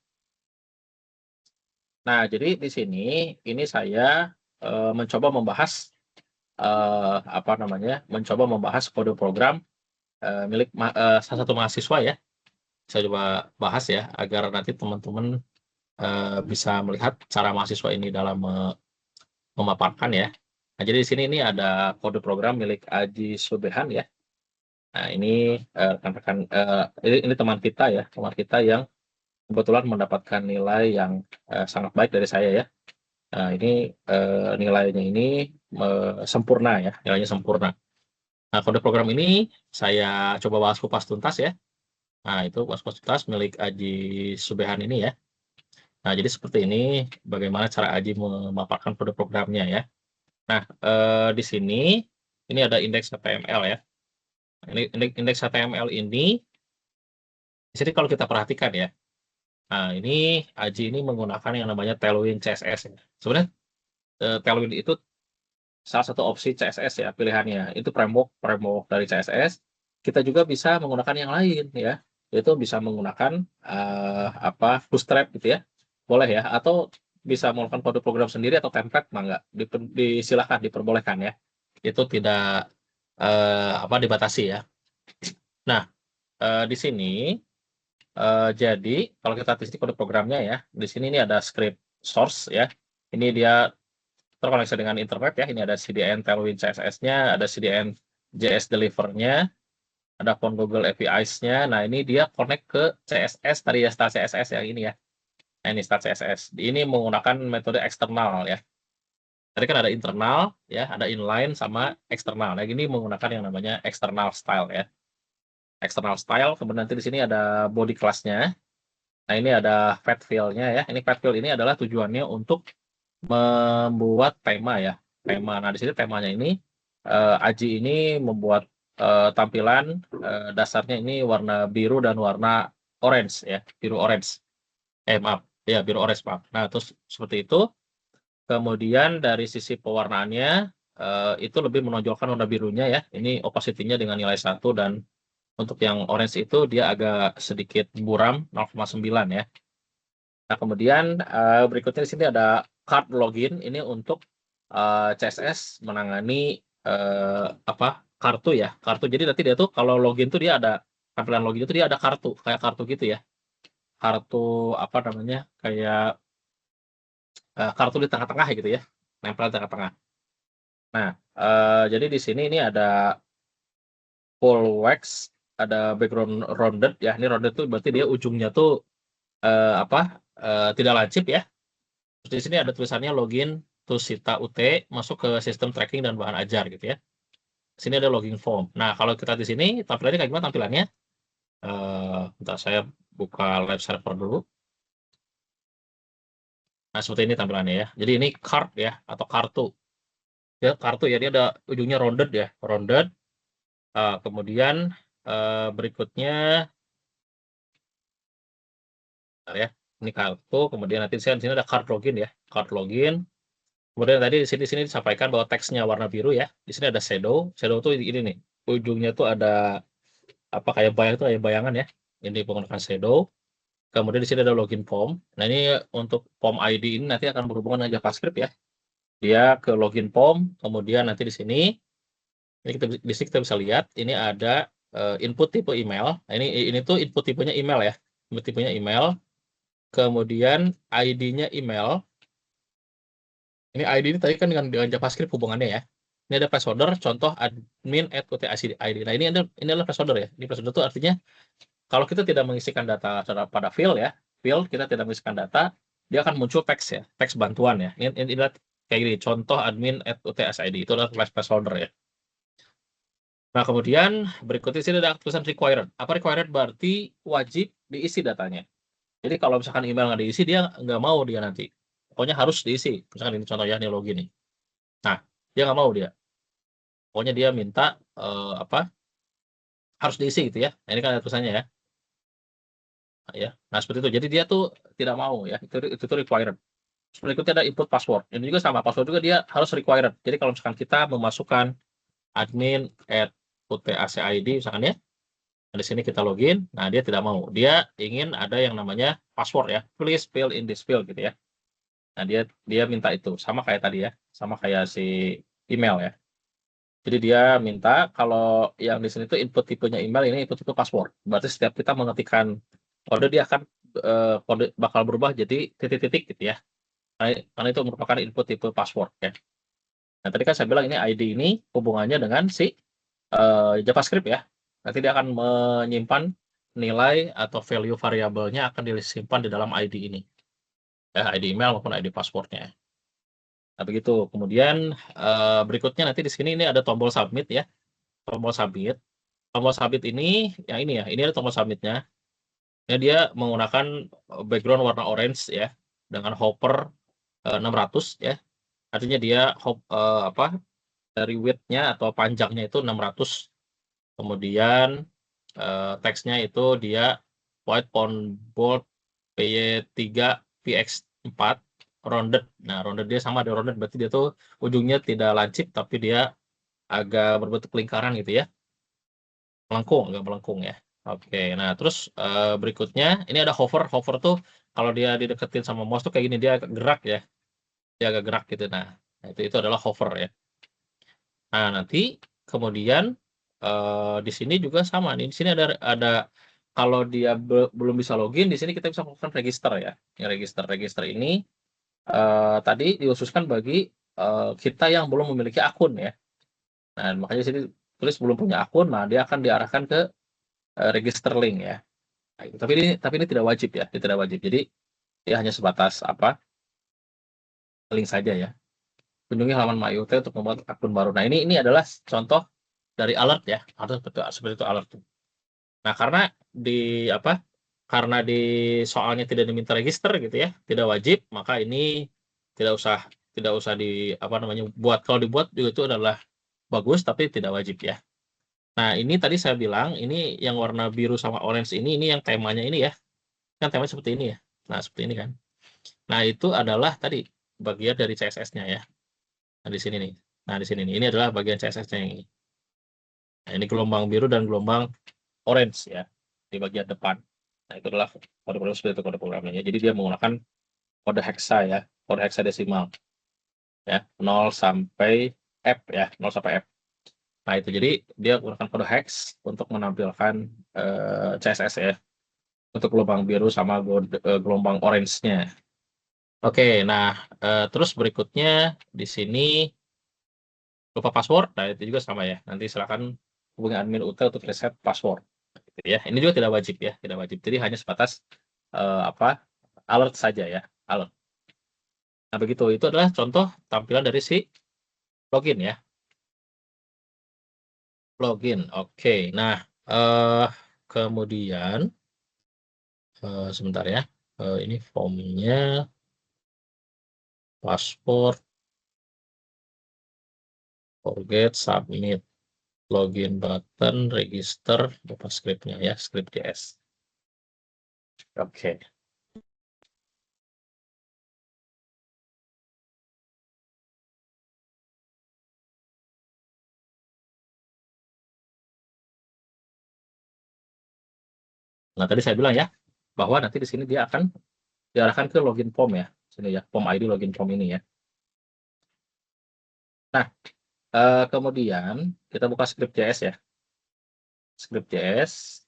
Nah, jadi di sini ini saya mencoba membahas mencoba membahas kode program milik salah satu mahasiswa ya. Saya coba bahas ya agar nanti teman-teman bisa melihat cara mahasiswa ini dalam memaparkan ya. Nah, jadi di sini ini ada kode program milik Aji Subehan ya. Nah, ini rekan-rekan ini teman kita ya, teman kita yang kebetulan mendapatkan nilai yang sangat baik dari saya ya. Nah, ini nilainya ini sempurna ya, nilainya sempurna. Nah, kode program ini saya coba bahas kupas tuntas ya. Nah, itu kupas tuntas milik Aji Subehan ini ya. Nah, jadi seperti ini bagaimana cara Aji memaparkan kode programnya ya. Nah, di sini ini ada indeks HTML ya. Ini indeks HTML ini di sini kalau kita perhatikan ya. Nah, ini Aji ini menggunakan yang namanya Tailwind CSS ya. Sebenarnya Tailwind itu salah satu opsi CSS ya pilihannya. Itu framework dari CSS. Kita juga bisa menggunakan yang lain ya. Yaitu bisa menggunakan Bootstrap gitu ya. Boleh ya, atau bisa melakukan kode program sendiri atau template mangga disilahkan, diperbolehkan ya. Itu tidak dibatasi ya. Nah, di sini jadi kalau kita tes kode programnya ya, di sini ini ada script source ya. Ini dia terkoneksi dengan internet ya. Ini ada CDN Tailwind CSS-nya, ada CDN JS Deliver-nya, ada phone Google APIs-nya. Nah, ini dia connect ke CSS tadi ya, style CSS yang ini ya. Nah, ini style CSS. Ini menggunakan metode eksternal ya. Tadi kan ada internal ya, ada inline sama eksternal. Nah, ini menggunakan yang namanya external style ya. External style, kemudian nanti di sini ada body class-nya. Nah, ini ada fat fill-nya ya. Ini fat fill ini adalah tujuannya untuk membuat tema ya. Tema. Nah, di sini temanya ini Aji ini membuat tampilan dasarnya ini warna biru dan warna orange ya, biru orange. Maaf, ya biru orange maaf. Nah, terus seperti itu. Kemudian dari sisi pewarnaannya itu lebih menonjolkan warna birunya ya. Ini opacity-nya dengan nilai 1 dan untuk yang orange itu dia agak sedikit buram 0,9 ya. Nah, kemudian berikutnya di sini ada card login. Ini untuk CSS menangani kartu ya. Kartu. Jadi nanti dia tuh kalau login tuh dia ada tampilan login itu dia ada kartu, kayak kartu gitu ya. Kartu kayak kartu di tengah-tengah gitu ya. Nempel di tengah-tengah. Nah, jadi di sini ini ada full wax, ada background rounded ya. Ini rounded tuh berarti dia ujungnya tuh tidak lancip ya. Terus di sini ada tulisannya login to Sita UT, masuk ke sistem tracking dan bahan ajar gitu ya. Sini ada login form. Nah, kalau kita di sini tampilannya kayak gimana tampilannya? Bentar saya buka live server dulu. Nah, seperti ini tampilannya ya. Jadi ini card ya atau kartu. Ya, kartu ya, dia ada ujungnya rounded ya, rounded. Kemudian berikutnya ya, ini kartu, kemudian nanti di sini ada card login ya, card login. Kemudian tadi di sini disampaikan bahwa teksnya warna biru ya. Di sini ada shadow. Shadow tuh ini nih. Ujungnya tuh ada kayak bayangan ya. Ini menggunakan shadow. Kemudian di sini ada login form. Nah, ini untuk form ID ini nanti akan berhubungan dengan JavaScript ya. Dia ke login form, kemudian nanti di sini kita bisa lihat ini ada input tipe email. Nah, ini tuh input tipenya email ya. Input tipenya email. Kemudian ID-nya email. Ini ID ini tadi kan dengan JavaScript hubungannya ya. Ini ada placeholder, contoh admin@utacid. Nah, ini adalah placeholder ya. Ini placeholder itu artinya kalau kita tidak mengisikan data pada field ya, kita tidak mengisikan data, dia akan muncul teks ya, teks bantuan ya. Ini adalah kayak gini, contoh admin@utacid. Itu adalah placeholder ya. Nah, kemudian berikutnya sini ada tulisan required. Apa required? Berarti wajib diisi datanya. Jadi kalau misalkan email nggak diisi, dia nggak mau dia nanti. Pokoknya harus diisi. Misalkan ini contohnya ini login nih. Nah, dia nggak mau dia. Pokoknya dia minta harus diisi gitu ya. Nah, ini kan ada tulisannya ya. Nah, ya. Nah, seperti itu. Jadi dia tuh tidak mau ya. Itu required. Berikutnya ada input password. Ini juga sama, password juga dia harus required. Jadi kalau misalkan kita memasukkan admin@utacid misalkan ya. Nah, di sini kita login, nah dia tidak mau. Dia ingin ada yang namanya password ya. Please fill in this field gitu ya. Nah, dia minta itu sama kayak tadi ya, sama kayak si email ya. Jadi dia minta kalau yang di sini tuh input tipenya email, ini input tipe password. Berarti setiap kita mengetikkan kode, dia akan kode bakal berubah jadi titik-titik gitu ya. Karena itu merupakan input tipe password ya. Nah, tadi kan saya bilang ini ID ini hubungannya dengan si JavaScript ya. Nanti dia akan menyimpan nilai atau value variabelnya akan disimpan di dalam ID ini. Ya, ID email maupun ID passwordnya. Nah, begitu. Kemudian berikutnya nanti di sini ini ada tombol submit ya. Tombol submit. Tombol submit ini, yang ini ya, ini ada tombol submitnya. Ya, dia menggunakan background warna orange ya, dengan hover 600 ya. Artinya dia dari width-nya atau panjangnya itu 600. Kemudian teksnya itu dia white on bold PY3 PX4 rounded. Nah, rounded dia sama ada rounded, berarti dia tuh ujungnya tidak lancip tapi dia agak berbentuk lingkaran gitu ya. Melengkung, agak melengkung ya. Oke, nah terus berikutnya ini ada hover. Hover tuh kalau dia dideketin sama mouse tuh kayak gini, dia agak gerak ya. Dia agak gerak gitu. Nah, itu adalah hover ya. Nah, nanti kemudian di sini juga sama nih. Di sini ada kalau dia belum bisa login, di sini kita bisa melakukan register ya. Yang register ini tadi dikhususkan bagi kita yang belum memiliki akun ya. Nah, makanya di sini tulis belum punya akun, nah dia akan diarahkan ke register link ya. Nah, tapi ini tidak wajib ya, tidak wajib. Jadi dia hanya sebatas link saja ya. Kunjungi halaman MyUT untuk membuat akun baru. Nah, ini adalah contoh dari alert ya, alert seperti itu alert. Nah, karena di soalnya tidak diminta register gitu ya, tidak wajib, maka ini tidak usah buat. Kalau dibuat juga itu adalah bagus tapi tidak wajib ya. Nah, ini tadi saya bilang ini yang warna biru sama orange ini yang temanya ini ya. Kan temanya seperti ini ya. Nah, seperti ini kan. Nah, itu adalah tadi bagian dari CSS-nya ya. Nah, di sini nih. Nah, di sini nih. Ini adalah bagian CSS-nya yang ini. Nah, ini gelombang biru dan gelombang orange ya di bagian depan. Nah, itu adalah kode-kode seperti itu kode programnya. Jadi dia menggunakan kode hexa ya, kode hexadesimal. Ya, 0 sampai F ya, 0 sampai F. Nah, itu jadi dia menggunakan kode hex untuk menampilkan CSS ya. Untuk gelombang biru sama gelombang orange-nya. Oke, nah terus berikutnya di sini lupa password. Nah, itu juga sama ya. Nanti silakan hubungi admin UT untuk reset password. Gitu ya. Ini juga tidak wajib ya, tidak wajib. Jadi hanya sebatas alert saja ya, alert. Nah, begitu. Itu adalah contoh tampilan dari si login ya. Login. Oke. Nah, kemudian sebentar ya. Ini formnya password, forget, submit, login button, register, apa script-nya ya, script.js. Oke. Nah, tadi saya bilang ya, bahwa nanti di sini dia akan diarahkan ke login form ya. Sini ya, form ID login form ini ya. Nah, kemudian kita buka script.js ya. Script.js.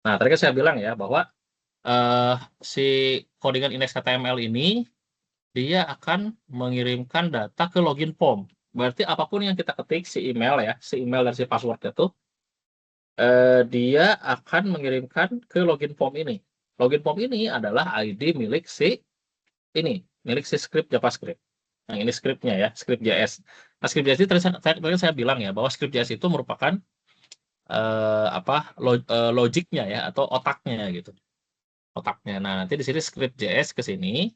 Nah, tadi kan saya bilang ya, bahwa si codingan index HTML ini, dia akan mengirimkan data ke login form. Berarti apapun yang kita ketik, si email ya, si email dan si passwordnya itu, dia akan mengirimkan ke login form ini. Login form ini adalah ID milik si script JavaScript. Nah, ini scriptnya ya, script.js. Nah, script.js itu tadi saya bilang ya, bahwa script.js itu merupakan logiknya ya, atau otaknya gitu. Otaknya. Nah, nanti di sini script.js ke sini.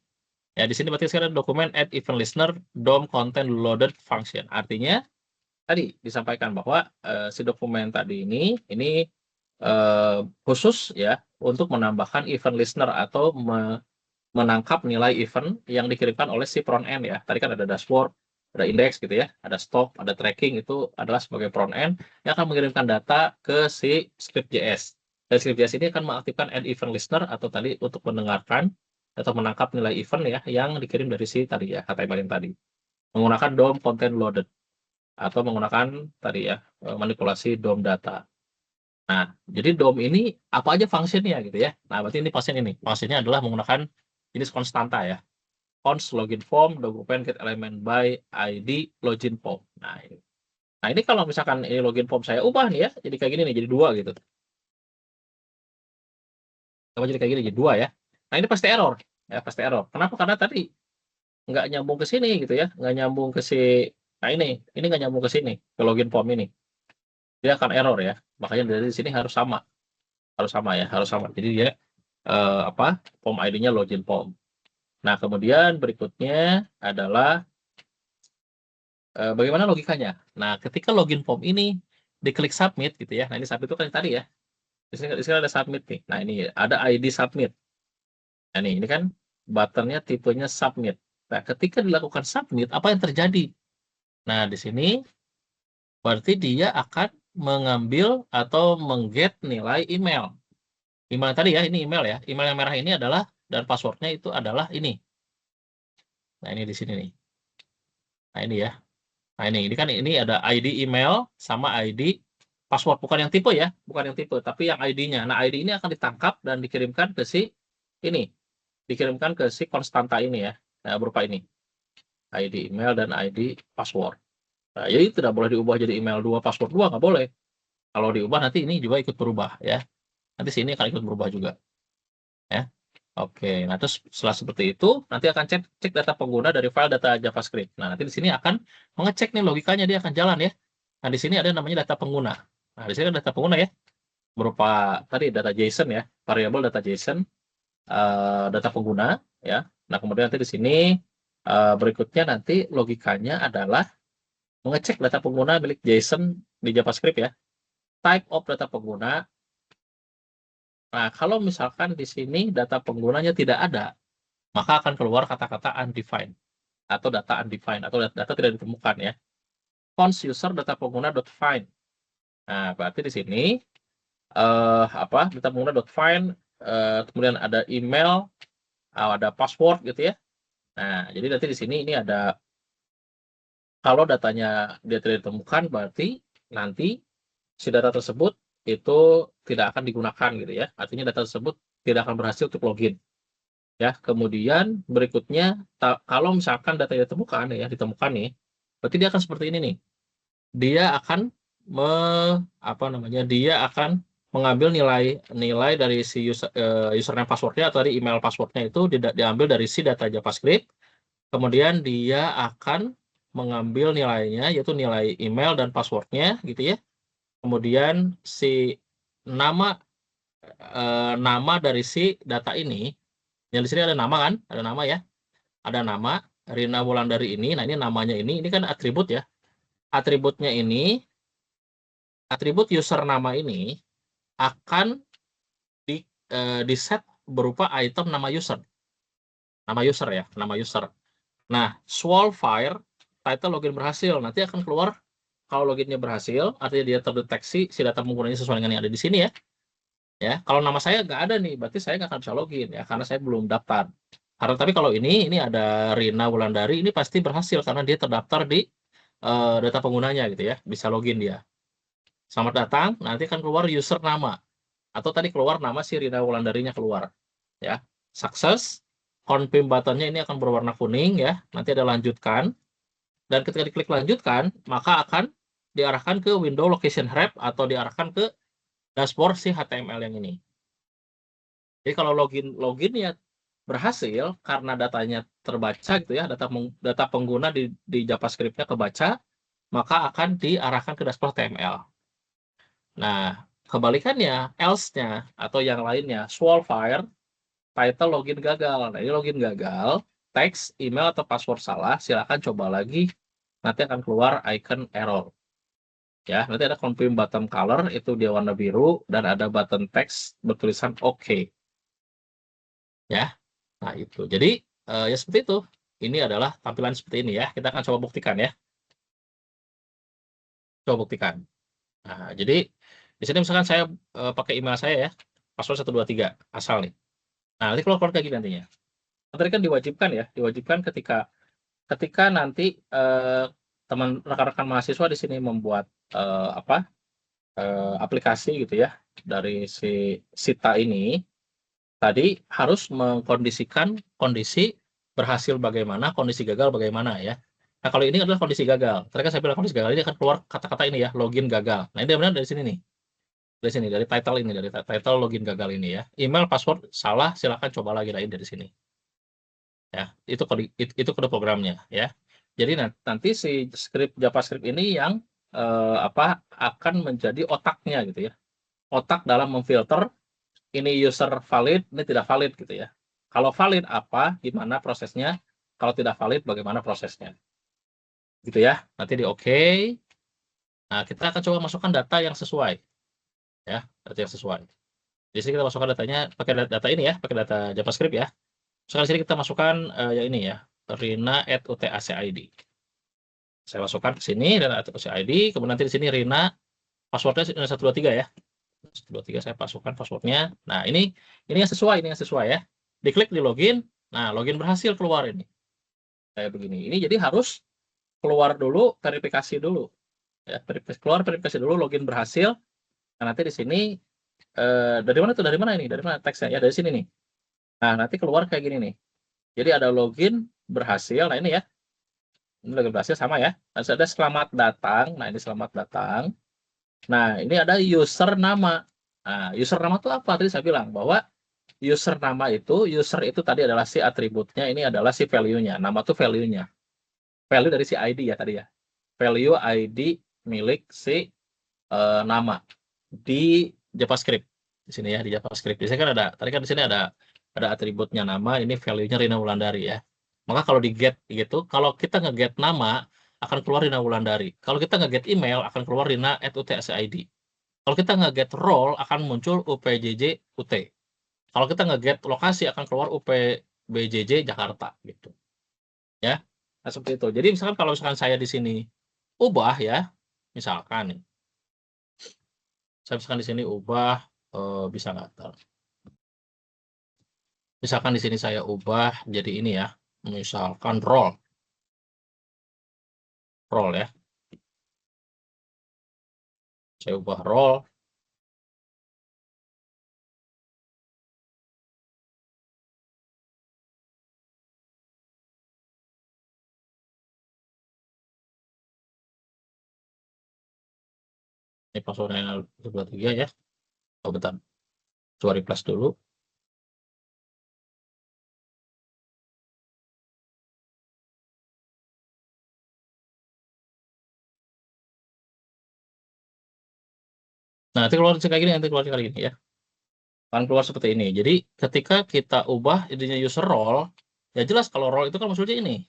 Ya, di sini berarti sekarang dokumen add event listener DOM content loaded function. Artinya tadi disampaikan bahwa si dokumen tadi ini khusus ya untuk menambahkan event listener atau menangkap nilai event yang dikirimkan oleh si front end ya. Tadi kan ada dashboard, ada index gitu ya, ada stop, ada tracking, itu adalah sebagai front end yang akan mengirimkan data ke si script.js. Dan script JS ini akan mengaktifkan add event listener atau tadi untuk mendengarkan atau menangkap nilai event ya yang dikirim dari si tadi ya HTML yang tadi. Menggunakan DOM content loaded atau menggunakan tadi ya manipulasi DOM data. Nah, jadi DOM ini apa aja fungsinya gitu ya. Nah, berarti ini function ini. Fungsinya adalah menggunakan jenis konstanta ya. Const login form, document get element by ID login form. Nah, ini. Nah, ini kalau misalkan ini login form saya ubah nih ya, jadi kayak gini nih, jadi 2 gitu. Coba jadi kayak gini, jadi 2 ya. Nah, ini pasti error. Ya, pasti error. Kenapa? Karena tadi nggak nyambung ke sini gitu ya. Nggak nyambung ke si, nah ini nggak nyambung ke sini, ke login form ini. Dia akan error ya. Makanya dari sini harus sama. Harus sama ya, harus sama. Jadi dia form ID-nya login form. Nah, kemudian berikutnya adalah bagaimana logikanya. Nah, ketika login form ini diklik submit gitu ya. Nah, ini submit itu kan tadi ya. Di sini ada submit nih. Nah, ini ada ID submit. Nah, ini kan buttonnya tipenya submit. Nah, ketika dilakukan submit, apa yang terjadi? Nah, di sini berarti dia akan mengambil atau mengget nilai email. Email tadi ya, ini email ya. Email yang merah ini adalah, dan passwordnya itu adalah ini. Nah, ini di sini nih. Nah, ini ya. Nah, ini kan ini ada ID email sama ID password. Bukan yang tipe ya, bukan yang tipe, tapi yang ID-nya. Nah, ID ini akan ditangkap dan dikirimkan ke si ini. Dikirimkan ke si konstanta ini ya. Nah, berupa ini. ID email dan ID password. Nah, jadi tidak boleh diubah jadi email 2, password 2, nggak boleh. Kalau diubah nanti ini juga ikut berubah ya. Nanti sini akan ikut berubah juga. Ya. Oke, nah terus setelah seperti itu, nanti akan cek data pengguna dari file data JavaScript. Nah, nanti di sini akan mengecek nih logikanya, dia akan jalan ya. Nah, di sini ada namanya data pengguna. Nah, di sini ada data pengguna ya, berupa tadi data JSON ya, variabel data JSON, data pengguna ya. Nah, kemudian nanti di sini berikutnya nanti logikanya adalah mengecek data pengguna milik JSON di JavaScript ya. Type of data pengguna. Nah, kalau misalkan di sini data penggunanya tidak ada, maka akan keluar kata-kata undefined atau data undefined atau data tidak ditemukan ya. Const user data pengguna .find. Nah, berarti di sini data pengguna .find, kemudian ada email, ada password gitu ya. Nah, jadi nanti di sini ini ada, kalau datanya dia tidak ditemukan, berarti nanti si data tersebut itu tidak akan digunakan gitu ya. Artinya data tersebut tidak akan berhasil untuk login. Ya, kemudian berikutnya kalau misalkan datanya ditemukan ya, ditemukan nih, berarti dia akan seperti ini nih. Dia akan dia akan mengambil nilai dari si username passwordnya atau dari email passwordnya itu diambil dari si data JavaScript. Kemudian dia akan mengambil nilainya, yaitu nilai email dan passwordnya gitu ya. Kemudian si nama dari si data ini, yang di sini ada nama kan, ada nama ya, ada nama Rina Wulandari ini. Nah, ini namanya ini kan atribut ya. Atributnya ini, atribut user nama ini akan di set berupa item nama user. Nama user ya, nama user. Nah, swal fire title login berhasil, nanti akan keluar kalau loginnya berhasil, artinya dia terdeteksi si data penggunanya sesuai dengan yang ada di sini ya. Ya, kalau nama saya nggak ada nih, berarti saya nggak akan bisa login ya, karena saya belum daftar. Karena tapi kalau ini ada Rina Wulandari, ini pasti berhasil karena dia terdaftar di data penggunanya gitu ya, bisa login dia. Selamat datang, nanti akan keluar user nama, atau tadi keluar nama si Rina Wulandarinya keluar. Ya, sukses. Confirm buttonnya ini akan berwarna kuning ya, nanti ada lanjutkan. Dan ketika diklik lanjutkan, maka akan diarahkan ke window location wrap atau diarahkan ke dashboard si HTML yang ini. Jadi kalau loginnya berhasil karena datanya terbaca gitu ya, data pengguna di JavaScript-nya kebaca, maka akan diarahkan ke dashboard HTML. Nah, kebalikannya, else-nya atau yang lainnya, swal fire, title login gagal. Nah, ini login gagal, teks, email atau password salah, silakan coba lagi, nanti akan keluar icon error. Ya, nanti ada confirm button color, itu dia warna biru, dan ada button text bertulisan OK. Ya, nah itu. Jadi, ya seperti itu. Ini adalah tampilan seperti ini ya. Kita akan coba buktikan ya. Coba buktikan. Nah, jadi Di sini misalkan saya pakai email saya ya, password 123 asal nih. Nah, nanti keluar kayak gini nantinya. Tadi kan diwajibkan ya, diwajibkan ketika nanti teman rekan-rekan mahasiswa di sini membuat aplikasi gitu ya dari si Sita ini, tadi harus mengkondisikan kondisi berhasil bagaimana, kondisi gagal bagaimana ya. Nah, kalau ini adalah kondisi gagal. Tadi kan saya bilang kondisi gagal ini akan keluar kata-kata ini ya, login gagal. Nah, ini benar dari sini nih. Dari sini, dari title ini, dari title login gagal ini ya. Email, password salah, silakan coba lagi lain dari sini. Ya, itu kode programnya ya. Jadi nanti si script JavaScript ini yang akan menjadi otaknya gitu ya. Otak dalam memfilter ini user valid, ini tidak valid gitu ya. Kalau valid apa, gimana prosesnya? Kalau tidak valid, bagaimana prosesnya? Gitu ya. Nanti di OK. Nah, kita akan coba masukkan data yang sesuai. Ya, data yang sesuai. Di sini kita masukkan datanya pakai data ini ya, pakai data JavaScript ya. Sekarang sini kita masukkan yang ini ya, rina@utacid. Saya masukkan ke sini dan utacid, kemudian nanti di sini Rina passwordnya 123 ya. 123 saya masukkan passwordnya. Nah, ini yang sesuai, ya. Diklik di login. Nah, login berhasil keluar ini. Kayak begini. Ini jadi harus keluar dulu, verifikasi dulu. Ya, keluar verifikasi dulu, login berhasil. Nah, nanti di sini dari mana tuh? Dari mana ini? Dari mana teksnya? Ya, dari sini nih. Nah, nanti keluar kayak gini nih. Jadi ada login berhasil. Nah, ini ya. Ini login berhasil sama ya. Nah, ada selamat datang. Nah, ini selamat datang. Nah, ini ada user nama. Nah, user nama itu apa? Tadi saya bilang bahwa user nama itu, user itu tadi adalah si atributnya, ini adalah si value-nya. Nama itu value-nya. Value dari si ID ya tadi ya. Value ID milik si nama di JavaScript. Di sini ya, di JavaScript. Di sini kan ada, tadi kan di sini ada atributnya nama, ini value-nya Rina Wulandari ya. Maka kalau di get gitu, kalau kita nge-get nama, akan keluar Rina Wulandari. Kalau kita nge-get email, akan keluar Rina@utacid. Kalau kita nge-get role, akan muncul UPJJ UT. Kalau kita nge-get lokasi, akan keluar UPBJJ Jakarta gitu. Ya. Nah, seperti itu. Jadi misalkan kalau misalkan saya di sini ubah ya, misalkan nih. Saya misalkan di sini ubah bisa nggak? Misalkan di sini saya ubah jadi ini ya. Misalkan role ya. Saya ubah role. Ini passwordnya 123 ya. Oh, bentar. Coba replace dulu. Nah, nanti keluar kayak gini, ya. Akan keluar seperti ini. Jadi ketika kita ubah ininya user role, ya jelas kalau role itu kan maksudnya ini.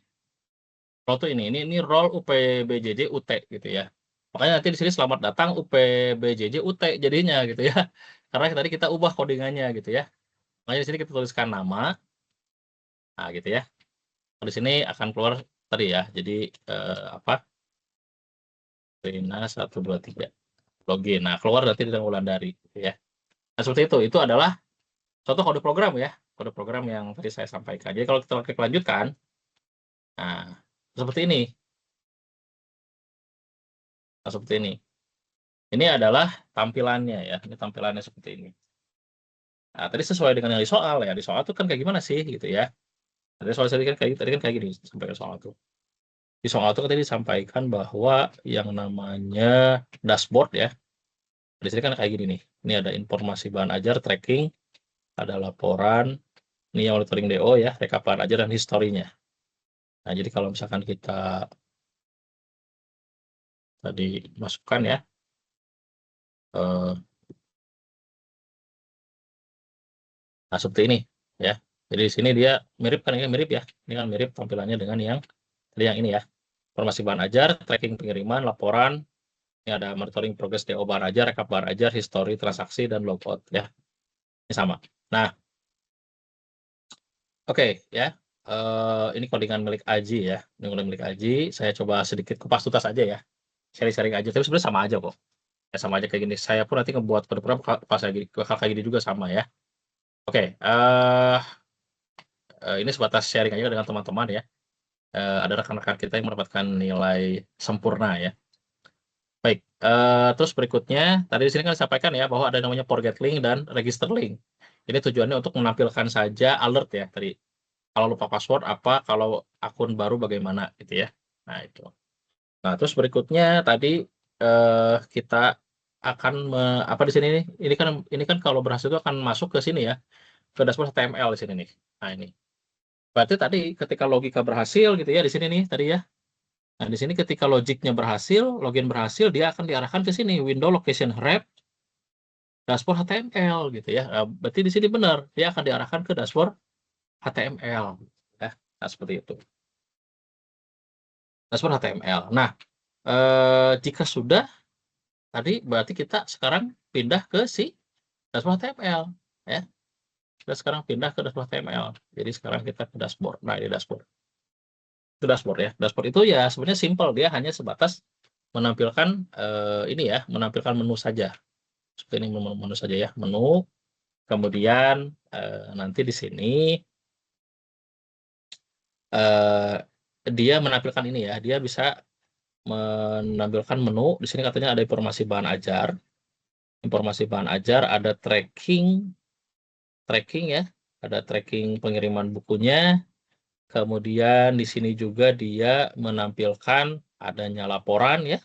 Role itu ini role UPBJJ UT gitu ya. Makanya nanti di sini selamat datang UPBJJ UT jadinya gitu ya. Karena tadi kita ubah codingannya gitu ya. Makanya di sini kita tuliskan nama. Nah, gitu ya. Di sini akan keluar tadi ya. Jadi Rina 123 login. Nah, keluar nanti dengan Wulandari gitu ya. Nah, seperti itu. Itu adalah contoh kode program ya. Kode program yang tadi saya sampaikan. Jadi kalau kita klik lanjutkan, nah, seperti ini. Nah, seperti ini. Ini adalah tampilannya ya. Ini tampilannya seperti ini. Nah, tadi sesuai dengan yang di soal ya. Di soal itu kan kayak gimana sih gitu ya. Tadi soal tadi kan kayak gini sampai ke soal itu. Di soal itu tadi disampaikan bahwa yang namanya dashboard ya. Di sini kan kayak gini nih. Ini ada informasi bahan ajar, tracking, ada laporan, ini yang monitoring DO ya, rekap bahan ajar dan historinya. Nah, jadi kalau misalkan kita tadi masukkan ya, nah seperti ini ya. Jadi di sini dia mirip kan, ini mirip ya. Ini kan mirip tampilannya dengan yang tadi yang ini ya. Informasi bahan ajar, tracking pengiriman, laporan, ini ada monitoring progress DO bahan ajar, rekap bahan ajar, history transaksi dan logout ya. Ini sama. Nah, oke ya. Ini codingan milik Aji ya. Ini codingan milik Aji. Saya coba sedikit kupas tuntas aja ya. Sharing-sharing aja. Tapi sebenarnya sama aja kok. Ya sama aja kayak gini. Saya pun nanti ngebuat kode program pas kayak gini juga sama ya. Oke, ini sebatas sharing aja dengan teman-teman ya. Ada rekan-rekan kita yang mendapatkan nilai sempurna ya. Baik, terus berikutnya tadi di sini kan disampaikan ya bahwa ada namanya forget link dan register link. Ini tujuannya untuk menampilkan saja alert ya tadi. Kalau lupa password apa, kalau akun baru bagaimana gitu ya. Nah itu. Nah terus berikutnya tadi kita akan apa di sini nih? Ini kan kalau berhasil itu akan masuk ke sini ya, ke dashboard HTML di sini nih. Nah ini. Berarti tadi ketika logika berhasil gitu ya di sini nih tadi ya. Nah, di sini ketika logiknya berhasil, login berhasil, dia akan diarahkan ke sini, window location wrap, dashboard HTML gitu ya. Berarti di sini benar, dia akan diarahkan ke dashboard HTML. Ya. Nah, seperti itu. Dashboard HTML. Nah, jika sudah, tadi berarti kita sekarang pindah ke si dashboard HTML. Ya. Kita sekarang pindah ke dashboard HTML. Jadi sekarang kita ke dashboard. Nah, ini dashboard. Itu dashboard ya. Dashboard itu ya sebenarnya simple, dia hanya sebatas menampilkan ini ya, menampilkan menu saja. Seperti ini menu saja ya, menu. Kemudian nanti di sini dia menampilkan ini ya, dia bisa menampilkan menu. Di sini katanya ada informasi bahan ajar, ada tracking ya, ada tracking pengiriman bukunya. Kemudian di sini juga dia menampilkan adanya laporan ya.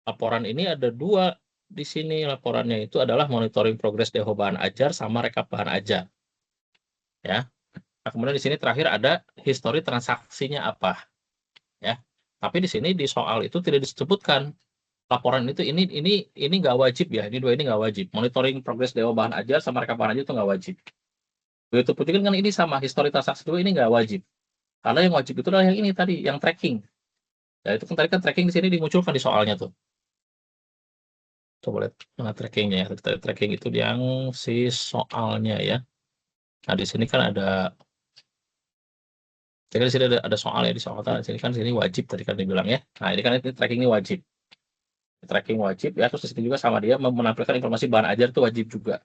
Laporan ini ada 2 di sini. Laporannya itu adalah monitoring progress demo bahan ajar sama rekap bahan ajar. Ya. Nah, kemudian di sini terakhir ada histori transaksinya apa. Ya. Tapi di sini di soal itu tidak disebutkan laporan itu ini nggak wajib ya. Ini 2 ini nggak wajib. Monitoring progress demo bahan ajar sama rekap bahan ajar itu nggak wajib. Begitu pun kan ini sama histori transaksi itu ini nggak wajib. Karena yang wajib itu adalah yang ini tadi, yang tracking. Ya itu kan tadi kan tracking di sini dimunculkan di soalnya tuh. Coba lihat trackingnya ya. Tracking itu yang si soalnya ya. Nah di sini kan ada, jadi di sini ada soal ya di soal di sini kan sini wajib tadi kan dibilang ya. Nah ini kan ini tracking ini wajib. Tracking wajib ya, terus di sini juga sama dia menampilkan informasi bahan ajar itu wajib juga.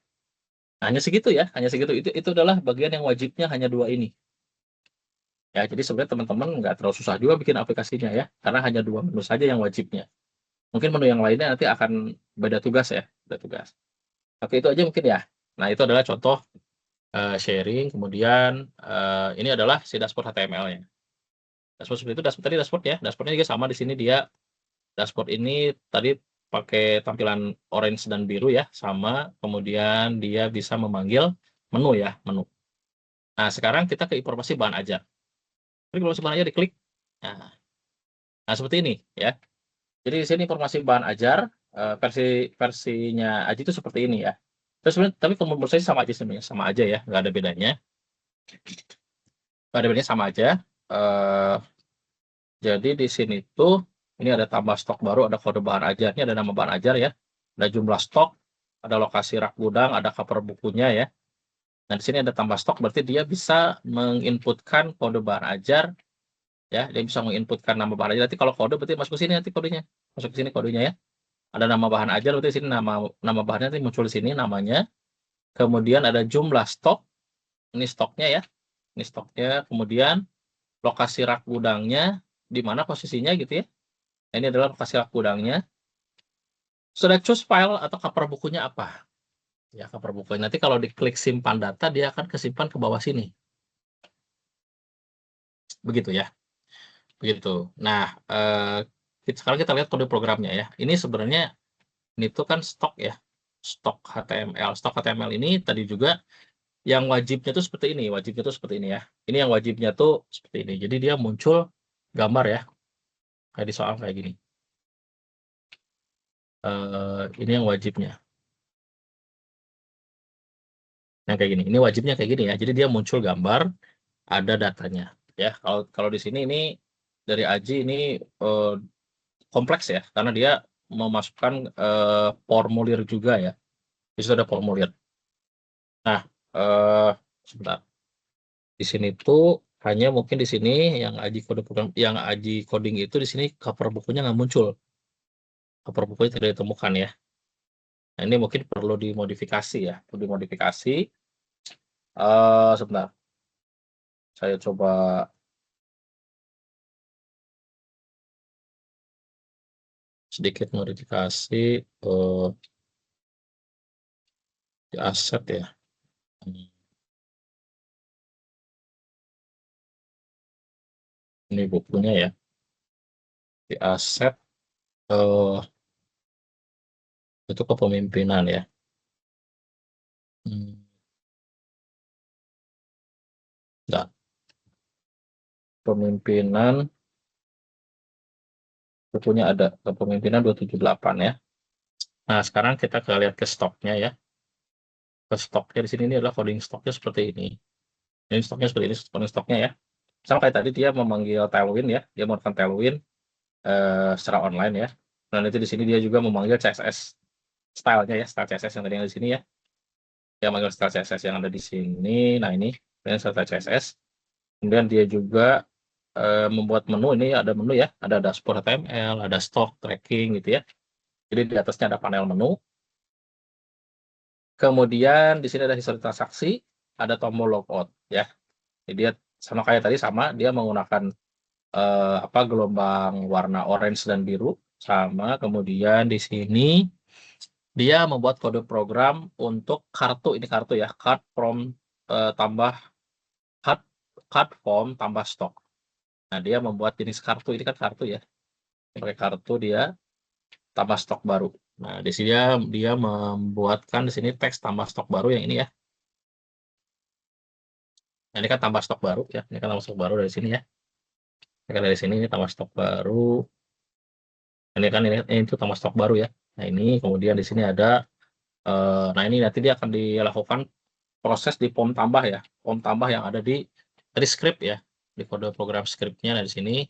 Nah, hanya segitu ya, hanya segitu. Itu adalah bagian yang wajibnya hanya 2 ini. Ya, jadi sebenarnya teman-teman nggak terlalu susah juga bikin aplikasinya ya, karena hanya 2 menu saja yang wajibnya. Mungkin menu yang lainnya nanti akan beda tugas ya, beda tugas. Oke, itu aja mungkin ya. Nah, itu adalah contoh sharing, kemudian ini adalah si dashboard HTML-nya. Dashboard seperti itu, tadi dashboard ya. Dashboard-nya juga sama di sini dia, dashboard ini tadi pakai tampilan orange dan biru ya, sama. Kemudian dia bisa memanggil menu ya, menu. Nah, sekarang kita ke informasi bahan ajar. Informasi bahan ajar diklik. Nah, seperti ini ya. Jadi di sini informasi bahan ajar versinya Aji itu seperti ini ya. Terus sebenarnya tapi kalau menurut saya sama aja sebenarnya, sama aja ya, nggak ada bedanya. Nggak ada bedanya, sama aja. Jadi di sini tuh ini ada tambah stok baru, ada kode bahan ajarnya, ada nama bahan ajar ya, ada jumlah stok, ada lokasi rak gudang, ada cover bukunya ya. Nah di sini ada tambah stok, berarti dia bisa menginputkan kode bahan ajar ya, dia bisa menginputkan nama bahan ajar. Nanti kalau kode berarti masuk ke sini nanti kodenya, masuk ke sini kodenya ya. Ada nama bahan ajar, berarti di sini nama bahannya nanti muncul di sini namanya. Kemudian ada jumlah stok, ini stoknya ya, ini stoknya. Kemudian lokasi rak gudangnya di mana posisinya gitu ya. Nah, ini adalah lokasi rak gudangnya. Sudah choose file atau cover bukunya apa? Ya, cover bukunya. Nanti kalau diklik simpan data, dia akan kesimpan ke bawah sini. Begitu ya. Begitu. Nah, sekarang kita lihat kode programnya ya. Ini sebenarnya ini tuh kan stok ya. Stok HTML. Stok HTML ini tadi juga yang wajibnya tuh seperti ini. Wajibnya tuh seperti ini ya. Ini yang wajibnya tuh seperti ini. Jadi dia muncul gambar ya. Kayak di soal kayak gini. Ini yang wajibnya. Nah, kayak gini. Ini wajibnya kayak gini ya. Jadi dia muncul gambar, ada datanya. Ya, kalau di sini ini dari Aji ini kompleks ya, karena dia memasukkan formulir juga ya. Di situ ada formulir. Nah, sebentar. Di sini tuh hanya mungkin di sini yang Aji kode program, yang Aji coding itu di sini cover bukunya nggak muncul. Cover bukunya tidak ditemukan ya. Nah, ini mungkin perlu dimodifikasi ya, perlu dimodifikasi. Sebentar, saya coba sedikit modifikasi di aset ya. Ini bukunya ya, di aset itu kepemimpinan ya. Nah, pemimpinan bukunya ada kepemimpinan 278 ya. Nah, sekarang kita lihat ke stoknya ya. Ke stoknya di sini ini adalah coding stoknya seperti ini. Ini stoknya seperti ini, coding stoknya ya. Sama kayak tadi dia memanggil Tailwind ya, dia melakukan Tailwind secara online ya. Dan itu di sini dia juga memanggil CSS stylenya ya, style CSS yang tadi yang di sini ya. Dia memanggil style CSS yang ada di sini. Nah, ini style CSS. Kemudian dia juga membuat menu, ini ada menu ya, ada dashboard HTML, ada stock tracking gitu ya. Jadi di atasnya ada panel menu. Kemudian di sini ada history transaksi, ada tombol logout ya. Jadi dia sama kayak tadi, sama dia menggunakan gelombang warna orange dan biru sama. Kemudian di sini dia membuat kode program untuk kartu, ini kartu ya, card from tambah card form tambah stok. Nah, dia membuat jenis kartu, ini kan kartu ya. Pakai kartu dia tambah stok baru. Nah, di sini dia membuatkan di sini teks tambah stok baru yang ini ya. Nah, ini kan tambah stok baru ya. Ini kan tambah stok baru dari sini ya. Ini dari sini ini tambah stok baru. Ini kan ini itu tambah stok baru ya. Nah, ini kemudian di sini ada nah, ini nanti dia akan dilakukan proses di POM tambah ya. POM tambah yang ada di script ya. Di kode program scriptnya. Nah, di sini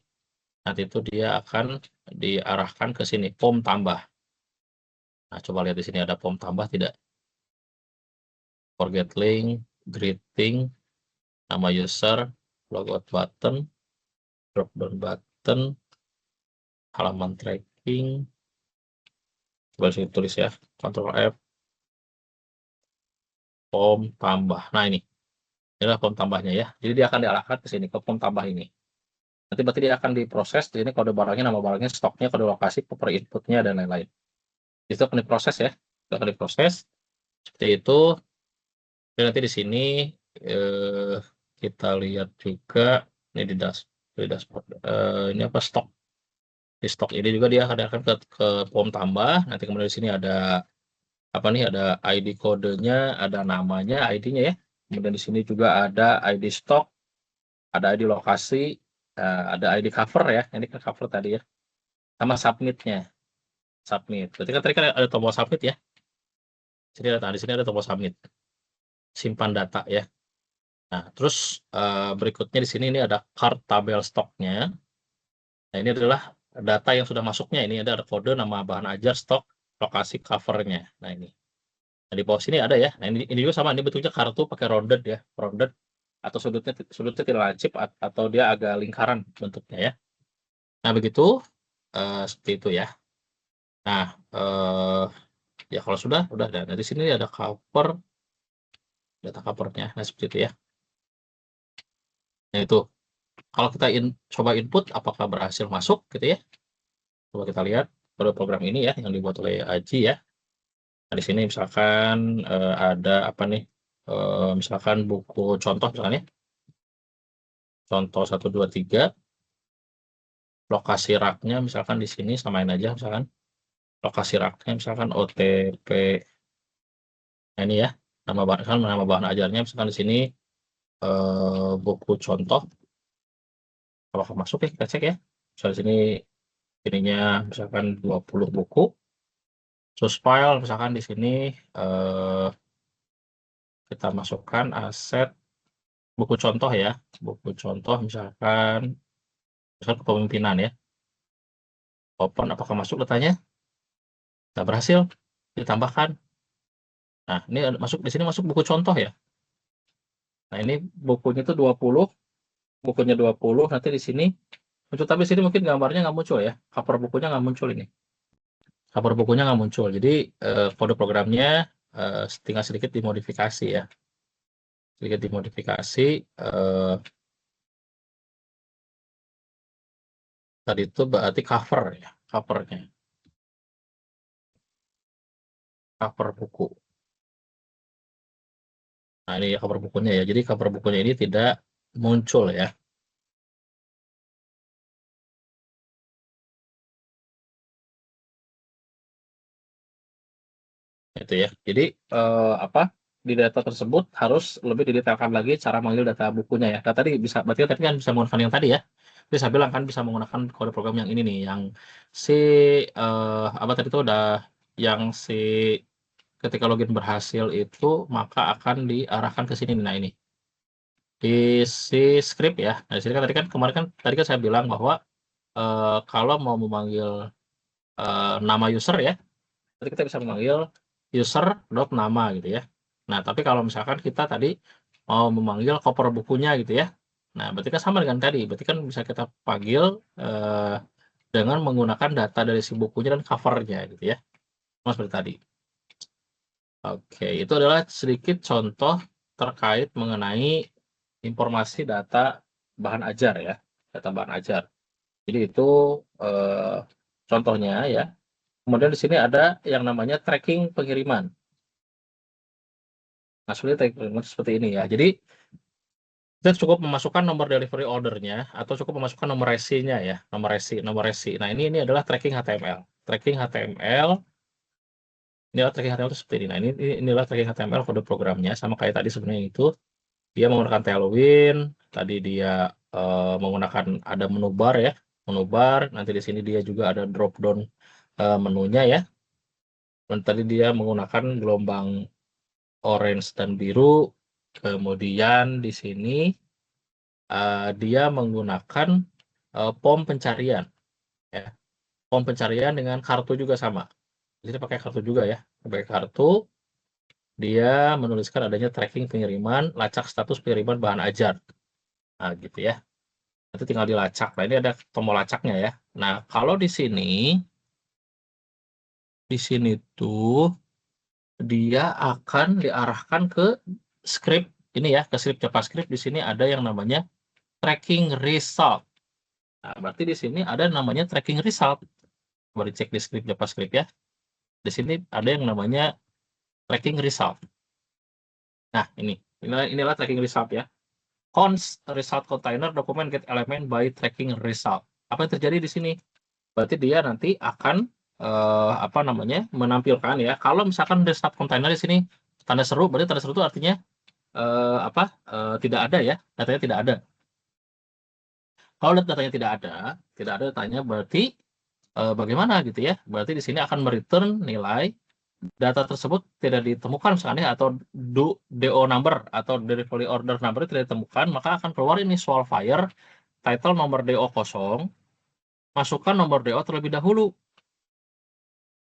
nanti itu dia akan diarahkan ke sini POM tambah. Nah, coba lihat di sini ada POM tambah tidak? Forget link, greeting, nama user, logout button, drop down button, halaman tracking. Coba sini tulis ya, Ctrl F, POM tambah. Nah, ini adalah POM tambahnya ya. Jadi dia akan diarahkan ke sini ke POM tambah ini. Nanti berarti dia akan diproses. Di sini kode barangnya, nama barangnya, stoknya, kode lokasi, per inputnya dan lain-lain. Itu akan diproses ya. Itu akan diproses seperti itu. Dan nanti di sini kita lihat juga ini di dashboard. Ini apa, stok. Di stok ini juga dia akan ke POM tambah. Nanti kemudian di sini ada apa nih, ada ID kodenya, ada namanya, ID-nya ya. Kemudian di sini juga ada ID stok, ada ID lokasi, ada ID cover ya. Ini kan cover tadi ya. Sama submit-nya. Submit. Berarti kan tadi kan ada tombol submit ya. Jadi di sini ada tombol submit. Simpan data ya. Nah, terus berikutnya di sini ini ada card tabel stoknya. Nah, ini adalah data yang sudah masuknya. Ini ada kode, nama bahan ajar, stok, lokasi, covernya. Nah, ini. Nah, di bawah sini ada ya. Nah, ini juga sama. Ini bentuknya kartu pakai rounded ya. Rounded atau sudutnya tidak lancip atau dia agak lingkaran bentuknya ya. Nah, begitu seperti itu ya. Nah, ya kalau sudah dan di sini ada cover, data covernya. Nah, seperti itu ya. Nah, itu kalau kita coba input apakah berhasil masuk gitu ya. Coba kita lihat pada program ini ya yang dibuat oleh Aji ya. Nah, di sini misalkan ada apa nih? Misalkan buku contoh misalnya. Contoh 1 2 3. Lokasi raknya misalkan di sini samain aja misalkan. Lokasi raknya misalkan OTP. Nah, ini ya. Nama bahan ajarnya misalkan di sini buku contoh. Apakah masuk ya? Kita cek ya. Misalnya di sini ininya misalkan 20 buku. Terus file misalkan di sini kita masukkan aset buku contoh ya. Buku contoh misalkan kepemimpinan ya. Open, apakah masuk datanya? Tidak berhasil. Ditambahkan. Nah, ini masuk di sini, masuk buku contoh ya. Nah, ini bukunya itu 20. Bukunya 20, nanti di sini muncul, tapi di sini mungkin gambarnya nggak muncul ya. Cover bukunya nggak muncul ini. cover bukunya nggak muncul. Jadi kode programnya tinggal sedikit dimodifikasi ya. Sedikit dimodifikasi. Tadi itu berarti cover ya, covernya. Cover buku. Nah, ini cover bukunya ya. Jadi cover bukunya ini tidak muncul ya. Itu ya. Jadi apa? Di data tersebut harus lebih didetailkan lagi cara manggil data bukunya ya. Nah, tadi bisa berarti tadi kan bisa menggunakan yang tadi ya. Jadi saya bilang kan bisa menggunakan kode program yang ini nih, yang si apa tadi itu udah yang si ketika login berhasil itu maka akan diarahkan ke sini. Nah, ini di si script ya. Nah, di sini kan tadi kan kemarin kan tadi kan saya bilang bahwa kalau mau memanggil nama user ya, nanti kita bisa memanggil user.nama gitu ya. Nah, tapi kalau misalkan kita tadi mau memanggil cover bukunya gitu ya. Nah, berarti kan sama dengan tadi. Berarti kan bisa kita panggil dengan menggunakan data dari si bukunya dan covernya gitu ya. Mas seperti tadi. Oke, itu adalah sedikit contoh terkait mengenai informasi data bahan ajar ya. Data bahan ajar. Jadi itu contohnya ya. Kemudian di sini ada yang namanya tracking pengiriman. Nah, seperti ini ya. Jadi kita cukup memasukkan nomor delivery ordernya atau cukup memasukkan nomor resinya ya, nomor resi. Nah, ini adalah tracking HTML. Tracking HTML ini adalah tracking HTML itu seperti ini. Nah, inilah tracking HTML kode programnya sama kayak tadi sebenarnya itu. Dia menggunakan Tailwind, tadi dia menggunakan ada menu bar ya, menu bar. Nanti di sini dia juga ada drop down menunya ya. Dan tadi dia menggunakan gelombang orange dan biru. Kemudian di sini dia menggunakan pom pencarian ya. Pom pencarian dengan kartu juga sama. Jadi pakai kartu juga ya. Pakai kartu dia menuliskan adanya tracking pengiriman, lacak status pengiriman bahan ajar. Nah, gitu ya. Nanti tinggal dilacak. Nah, ini ada tombol lacaknya ya. Nah, kalau di sini tuh dia akan diarahkan ke script ini ya, ke script JavaScript. Di sini ada yang namanya tracking result. Nah, berarti di sini ada namanya tracking result. Coba dicek di script JavaScript ya. Di sini ada yang namanya tracking result. Nah, inilah tracking result ya. Const result container document get element by tracking result. Apa yang terjadi di sini? Berarti dia nanti akan apa namanya? Menampilkan ya. Kalau misalkan result container di sini tanda seru, berarti tanda seru itu artinya tidak ada ya, datanya tidak ada. Kalau datanya tidak ada datanya berarti bagaimana gitu ya? Berarti di sini akan mereturn nilai data tersebut tidak ditemukan misalnya atau DO number atau delivery order number tidak ditemukan, maka akan keluar ini Solvire title nomor DO kosong, masukkan nomor DO terlebih dahulu,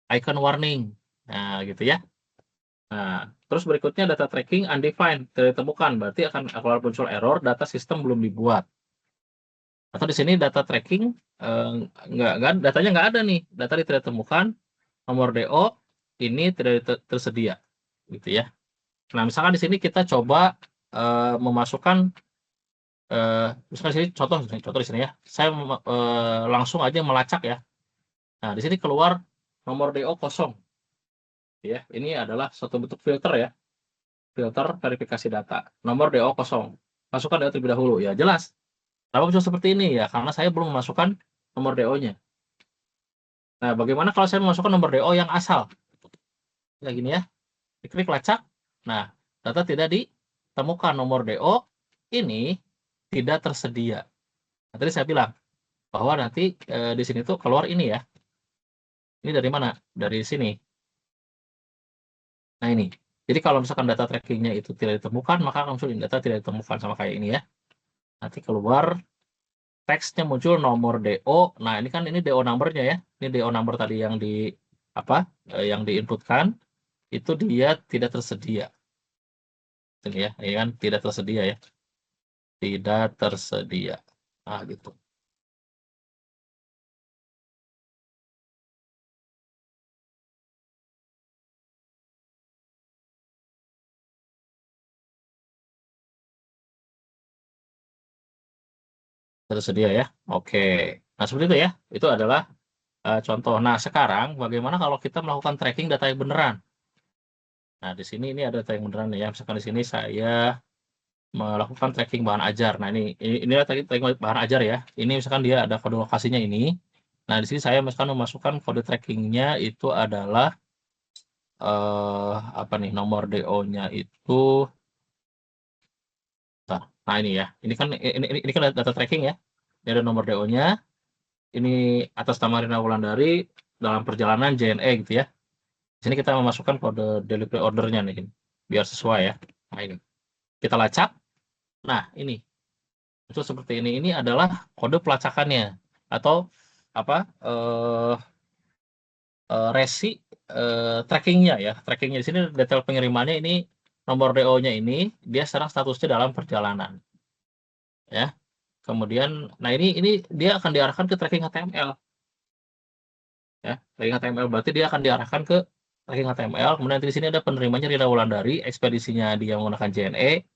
icon warning. Nah, gitu ya. Nah, terus berikutnya data tracking undefined tidak ditemukan, berarti akan keluar muncul error data sistem belum dibuat. Atau di sini data tracking datanya nggak ada nih, data tidak ditemukan, nomor DO ini tidak tersedia, gitu ya. Nah, misalkan di sini kita coba memasukkan, misalkan di sini contoh di sini ya, saya langsung aja melacak ya. Nah, di sini keluar nomor DO kosong, ya. Ini adalah suatu bentuk filter ya, filter verifikasi data. Nomor DO kosong, masukkan DO terlebih dahulu, ya jelas. Kenapa bisa seperti ini ya? Karena saya belum memasukkan nomor DO-nya. Nah, bagaimana kalau saya memasukkan nomor DO yang asal? Kayak gini ya, diklik lacak. Nah, data tidak ditemukan, nomor DO ini tidak tersedia. Nah, tadi saya bilang bahwa nanti di sini tuh keluar ini ya. Ini dari mana? Dari sini. Nah, ini. Jadi kalau misalkan data trackingnya itu tidak ditemukan, maka akan muncul data tidak ditemukan sama kayak ini ya. Nanti keluar teksnya muncul nomor DO. Nah, ini kan ini DO number-nya ya. Ini DO number tadi yang yang diinputkan itu dia tidak tersedia. Ini ya, ini kan tidak tersedia ya. Tidak tersedia. Nah, gitu. Tersedia ya. Oke. Nah, seperti itu ya. Itu adalah contoh. Nah, sekarang bagaimana kalau kita melakukan tracking data yang beneran? Nah, di sini ini ada data yang beneran ya. Misalkan di sini saya melakukan tracking bahan ajar. Nah, inilah tracking bahan ajar ya. Ini misalkan dia ada kode lokasinya ini. Nah, di sini saya misalkan memasukkan kode trackingnya itu adalah apa nih, nomor DO-nya itu. Nah, ini ya. Ini kan data tracking ya. Ini ada nomor DO-nya. Ini atas nama Rina Wulandari dalam perjalanan JNE gitu ya. Di sini kita memasukkan kode delivery ordernya nih, biar sesuai ya. Nah, ini kita lacak. Nah, ini itu seperti ini. Ini adalah kode pelacakannya atau apa? Resi trackingnya ya. Trackingnya di sini detail pengirimannya ini, nomor DO-nya ini dia sekarang statusnya dalam perjalanan ya. Kemudian, nah ini dia akan diarahkan ke tracking HTML ya. Tracking HTML berarti dia akan diarahkan ke tracking HTML. Kemudian nanti di sini ada penerimanya Rina Wulandari, ekspedisinya dia menggunakan JNE,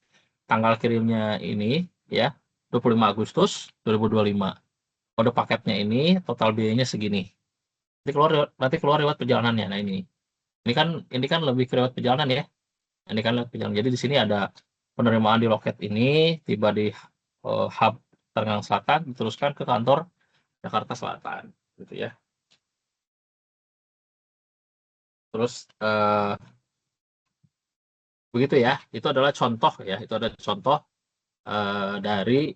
tanggal kirimnya ini ya 25 Agustus 2025. Kode paketnya ini total biayanya segini. Nanti keluar lewat perjalanannya. Nah, ini kan lebih ke lewat perjalanan ya. Ini kan lewat perjalanan. Jadi di sini ada penerimaan di loket ini, tiba di hub Tangerang Selatan, diteruskan ke kantor Jakarta Selatan, gitu ya. Terus begitu ya. Itu adalah contoh ya. Itu ada contoh dari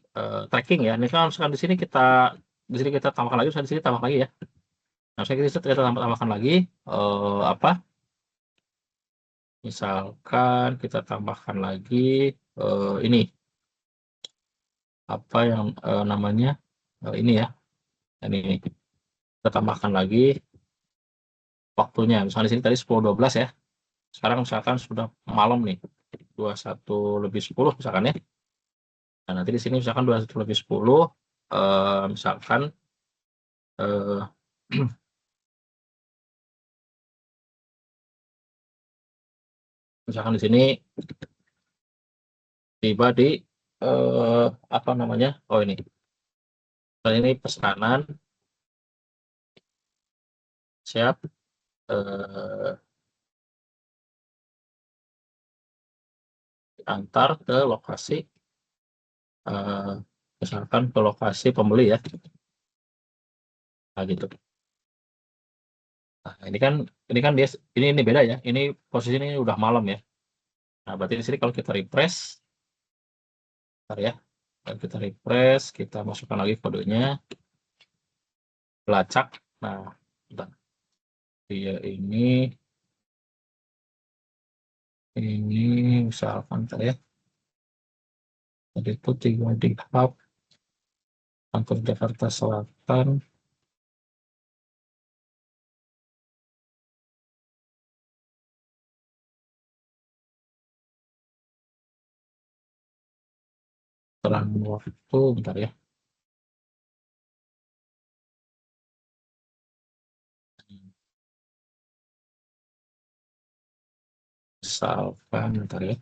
tracking ya. Ini kan misalkan di sini kita tambahkan lagi, misalkan di sini tambah lagi ya. Nah, misalkan kita tambahkan lagi apa? Misalkan kita tambahkan lagi ini apa yang namanya ini ya. Ini kita tambahkan lagi waktunya. Misalnya di sini tadi 10.12 ya. Sekarang misalkan sudah malam nih. 21 lebih 10 misalkan ya. Nah, nanti di sini misalkan 21 lebih 10 misalkan eh, misalkan di sini tiba di apa namanya? Oh, ini pesanan siap antar ke lokasi misalkan ke lokasi pembeli ya. Nah, gitu. Nah, ini kan dia ini beda ya. Ini posisinya ini udah malam ya. Nah, berarti di sini kalau kita refresh, bentar ya. Dan kita refresh, kita masukkan lagi kodenya, pelacak. Nah, bentar. Dia ini misalkan bentar ya. Tadi itu 3 di hub kantor Jakarta Selatan. Terang waktu, bentar ya. Misalkan, bentar ya.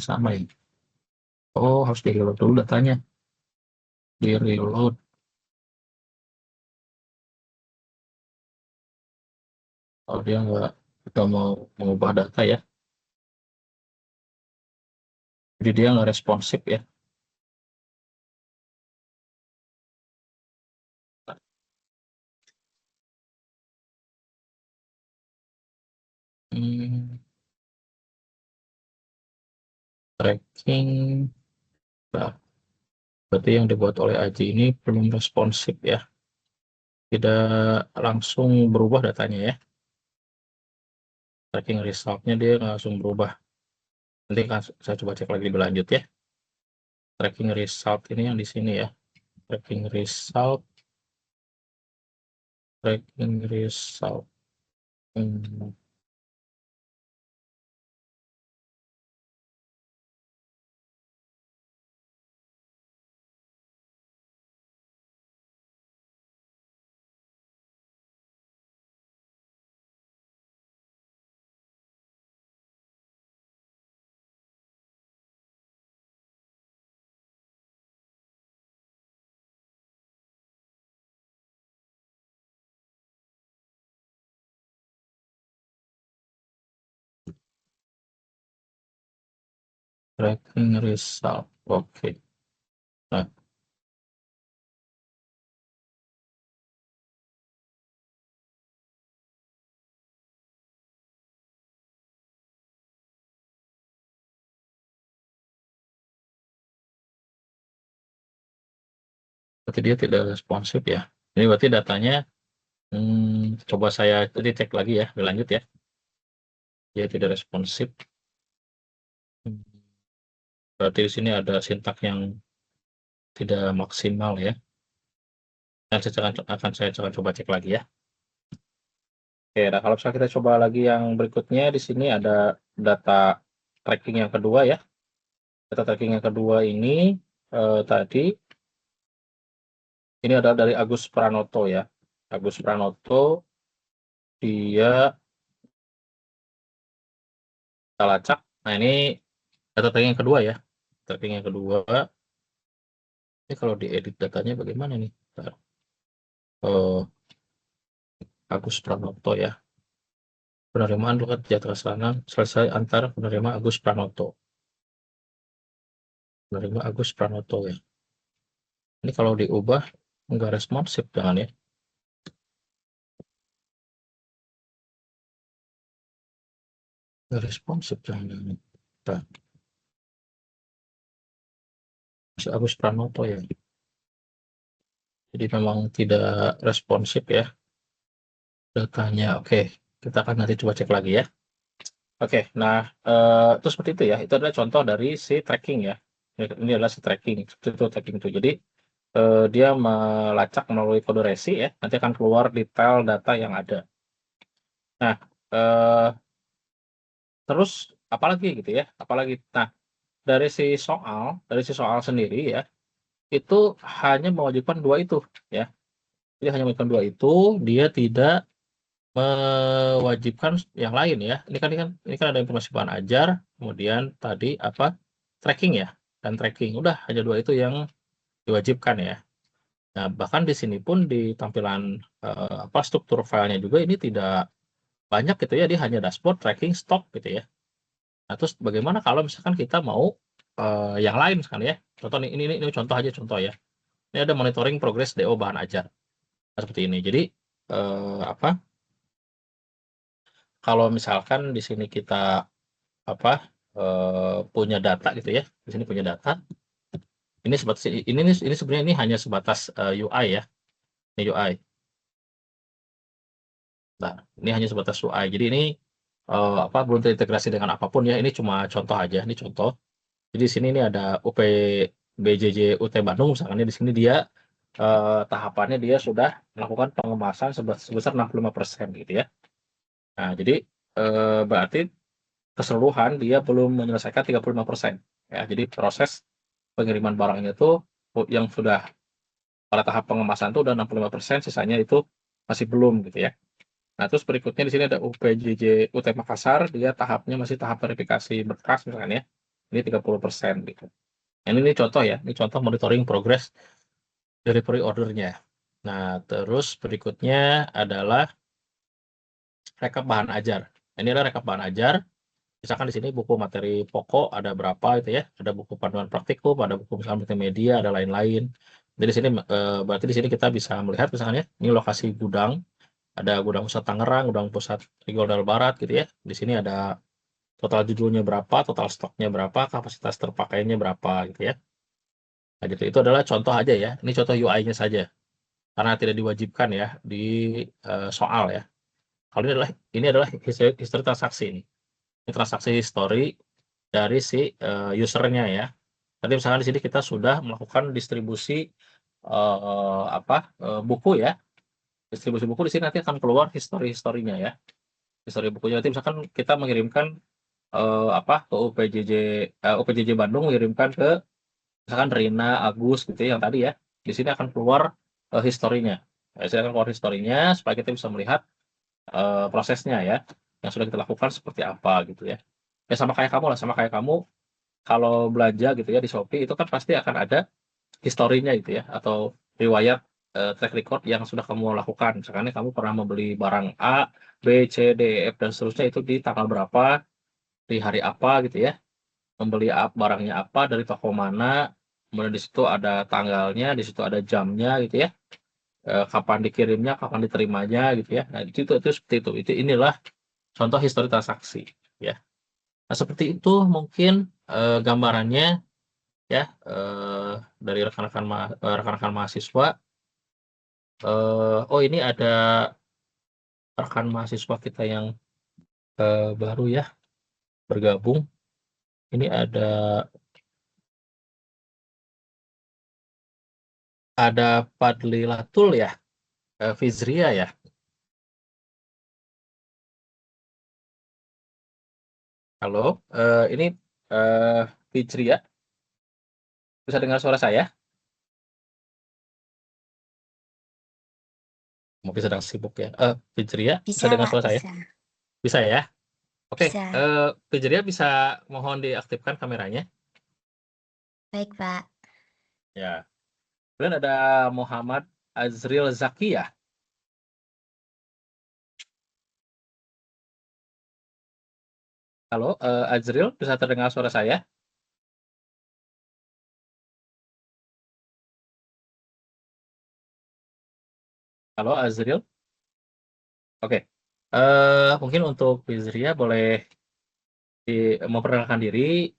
Sama ya. Oh, harus di reload dulu datanya. Di reload. Oh, dia nggak mau mengubah data ya. Jadi dia nggak responsif ya. Hmm, tracking. Nah, berarti yang dibuat oleh Aji ini belum responsif ya. Tidak langsung berubah datanya ya. Tracking resultnya dia nggak langsung berubah. Nanti kan saya coba cek lagi lebih lanjut ya. Tracking result ini yang di sini ya. Tracking result. Tracking result. Hmm, Tracking result. Oke. Nah, berarti dia tidak responsif ya. Ini berarti datanya, coba saya tadi cek lagi ya, berlanjut ya. Dia tidak responsif. Berarti di sini ada sintak yang tidak maksimal ya. Dan saya akan coba cek lagi ya. Oke, nah kalau misalnya kita coba lagi yang berikutnya, di sini ada data tracking yang kedua ya. Data tracking yang kedua ini tadi ini adalah dari Agus Pranoto ya. Agus Pranoto, dia kita lacak. Nah, ini data tracking yang kedua ya. Tracking yang kedua. Ini kalau diedit datanya bagaimana nih? Bentar. Agus Pranoto ya. Penerimaan lukat jatah selesai antar penerima Agus Pranoto. Penerima Agus Pranoto ya. Ini kalau diubah enggak responsif jangan ya. Enggak responsif jangan. Nah, Agus Pranoto ya. Jadi memang tidak responsif ya datanya. Oke, kita akan nanti coba cek lagi ya. Oke, nah itu seperti itu ya. Itu adalah contoh dari si tracking ya. Ini adalah si tracking. Seperti itu tracking itu. Jadi dia melacak melalui kode resi ya. Nanti akan keluar detail data yang ada. Nah, terus apalagi gitu ya? Apalagi. Nah, dari si soal sendiri ya, itu hanya mewajibkan dua itu ya. Jadi hanya mewajibkan dua itu, dia tidak mewajibkan yang lain ya. Ini kan ada informasi bahan ajar, kemudian tadi apa? Tracking ya, dan tracking. Udah hanya dua itu yang diwajibkan ya. Nah, bahkan di sini pun di tampilan struktur filenya juga ini tidak banyak gitu ya, dia hanya dashboard, tracking, stock gitu ya. Nah, terus bagaimana kalau misalkan kita mau yang lain misalkan ya. Contoh nih, ini contoh aja contoh ya. Ini ada monitoring progress DO bahan ajar. Nah, seperti ini. Jadi kalau misalkan di sini kita punya data gitu ya. Di sini punya data. Ini sebenarnya ini hanya sebatas UI ya. Ini UI. Nah, ini hanya sebatas UI. Jadi ini belum terintegrasi dengan apapun ya. Ini cuma contoh aja. Ini contoh. Jadi di sini ini ada BJJ UT Bandung misalkan di sini dia tahapannya dia sudah melakukan pengemasan sebesar 65% gitu ya. Nah, jadi berarti keseluruhan dia belum menyelesaikan 35%. Ya, jadi proses pengiriman barangnya itu yang sudah pada tahap pengemasan itu udah 65%, sisanya itu masih belum gitu ya. Nah, terus berikutnya di sini ada UPJJ UT Makassar, dia tahapnya masih tahap verifikasi berkas misalkan ya. Ini 30% gitu. Ini contoh ya, ini contoh monitoring progress dari pre-ordernya. Nah, terus berikutnya adalah rekap bahan ajar. Ini adalah rekap bahan ajar. Misalkan di sini buku materi pokok ada berapa gitu ya, ada buku panduan praktikum, ada buku misalnya multimedia, ada lain-lain. Jadi di sini berarti di sini kita bisa melihat misalnya ini lokasi gudang, ada gudang pusat Tangerang, gudang pusat Regional Barat gitu ya. Di sini ada total judulnya berapa, total stoknya berapa, kapasitas terpakainya berapa gitu ya. Nah, gitu. Itu adalah contoh aja ya. Ini contoh UI-nya saja. Karena tidak diwajibkan ya di soal ya. Kalau ini adalah history transaksi ini. Ini transaksi history dari si usernya ya. Tadi misalnya di sini kita sudah melakukan distribusi buku ya. Distribusi buku di sini nanti akan keluar historinya ya. Histori bukunya nanti misalkan kita mengirimkan ke UPJJ Bandung, mengirimkan ke misalkan Rina, Agus gitu ya, yang tadi ya. Di sini akan keluar historinya. Di sini akan keluar historinya supaya kita bisa melihat prosesnya ya, yang sudah kita lakukan seperti apa gitu ya. Ya sama kayak kamu lah, sama kayak kamu kalau belanja gitu ya di Shopee itu kan pasti akan ada historinya gitu ya, atau riwayat track record yang sudah kamu lakukan. Misalkan kamu pernah membeli barang A, B, C, D, F dan seterusnya itu di tanggal berapa, di hari apa gitu ya. membeli barangnya apa, dari toko mana, kemudian di situ ada tanggalnya, di situ ada jamnya gitu ya, kapan dikirimnya, kapan diterimanya gitu ya. Nah, itu seperti itu. Inilah contoh histori transaksi ya. Nah, seperti itu mungkin gambarannya ya, dari rekan-rekan mahasiswa. Oh, ini ada rekan mahasiswa kita yang baru ya bergabung. Ini ada Fadlilatul ya, Fizria ya. Halo, ini Fizria, bisa dengar suara saya? Mungkin sedang sibuk ya. Fizria, bisa Bisa, dengar Pak, suara saya? bisa. Bisa ya? Oke, Bisa. Fizria bisa mohon diaktifkan kameranya. Baik, Pak. Ya. Kemudian ada Muhammad Azril Zaki ya. Halo, Azril, bisa terdengar suara saya? Halo, Azril. Oke. Mungkin untuk Fizria boleh memperkenalkan diri,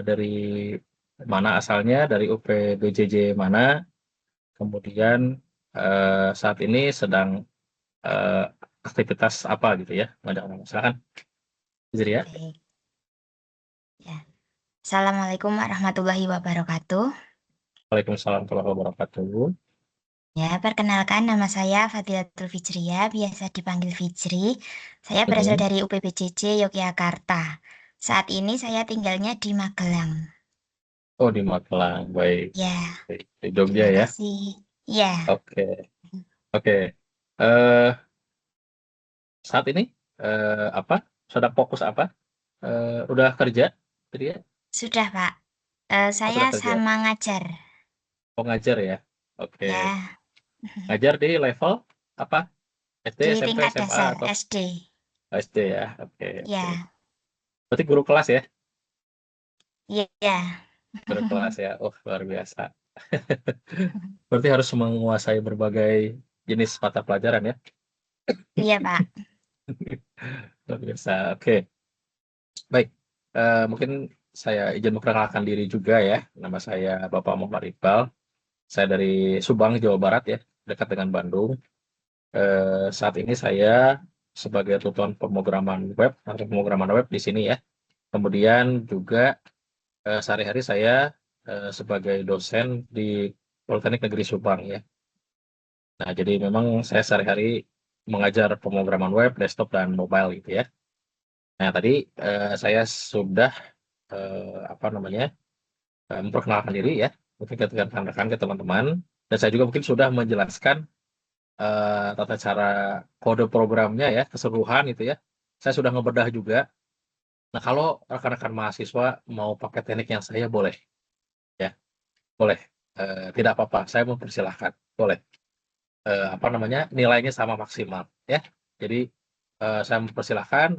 dari mana asalnya, dari UPBJJ mana, kemudian saat ini sedang aktivitas apa gitu ya. Silakan, Fizria. Baik. Ya. Assalamualaikum warahmatullahi wabarakatuh. Waalaikumsalam warahmatullahi wabarakatuh. Ya, perkenalkan nama saya Fadilatul Fijriya, biasa dipanggil Fijri. Saya berasal dari UPBJJ Yogyakarta. Saat ini saya tinggalnya di Magelang. Oh, di Magelang, baik. Ya, Di Jogja terima ya. kasih. Ya, Oke, oke. Eh, Saat ini apa? Sedang fokus apa? Udah kerja, jadi ya? sudah, Pak. Oh, Saya sudah kerja. sama ngajar. Oh, ngajar ya. Oke. Ya, Ngajar di level apa? SD, di SMP, tingkat SMA dasar atau SD. SD ya? Oke, oke. Ya, Berarti guru kelas ya? iya. Guru kelas ya. Oh, luar biasa. Berarti harus menguasai berbagai jenis mata pelajaran ya? Iya, Pak. Luar biasa. Oke. Baik. Mungkin saya izin memperkenalkan diri juga ya. Nama saya Bapak Muhammad Iqbal. Saya dari Subang, Jawa Barat ya, dekat dengan Bandung. Saat ini saya sebagai tutor pemrograman web atau pemrograman web di sini ya. Kemudian juga sehari-hari saya sebagai dosen di Politeknik Negeri Subang ya. Nah, jadi memang saya sehari-hari mengajar pemrograman web, desktop dan mobile gitu ya. Nah, tadi saya sudah memperkenalkan diri ya, mungkin ke rekan-rekan, ke teman-teman, dan saya juga mungkin sudah menjelaskan tata cara kode programnya ya, keseluruhan itu ya. Saya sudah ngebedah juga. Nah, kalau rekan-rekan mahasiswa mau pakai teknik yang saya boleh ya, boleh. Tidak apa-apa, saya mempersilahkan, boleh. Nilainya sama maksimal ya. Jadi saya mempersilahkan,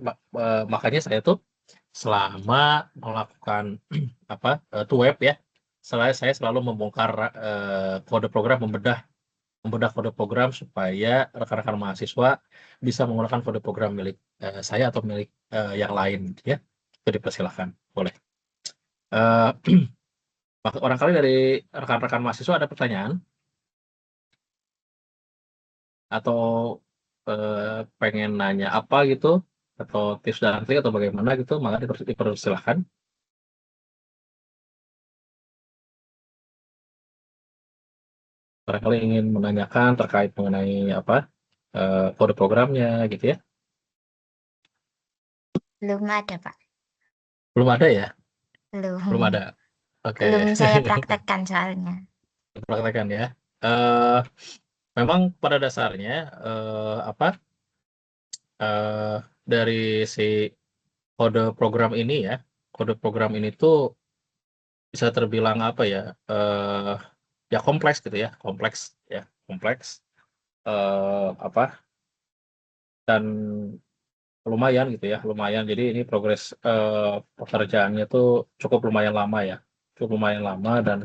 makanya saya tuh selama melakukan to web ya, saya selalu membongkar kode program, membedah kode program supaya rekan-rekan mahasiswa bisa menggunakan kode program milik saya atau milik yang lain gitu ya. Itu dipersilahkan, boleh. Barangkali dari rekan-rekan mahasiswa ada pertanyaan atau pengen nanya apa gitu, atau tips dan trik atau bagaimana gitu, maka dipersilahkan. Barangkali ingin menanyakan terkait mengenai kode programnya gitu ya. Belum ada, Pak. Belum ada ya? Belum. Belum ada. Oke. Belum saya praktekkan soalnya. Praktekkan ya. Eh, Memang pada dasarnya dari si kode program ini tuh bisa terbilang ya kompleks gitu ya, kompleks. Dan lumayan gitu ya, lumayan. Jadi ini progres pekerjaannya tuh cukup lumayan lama ya, cukup lumayan lama dan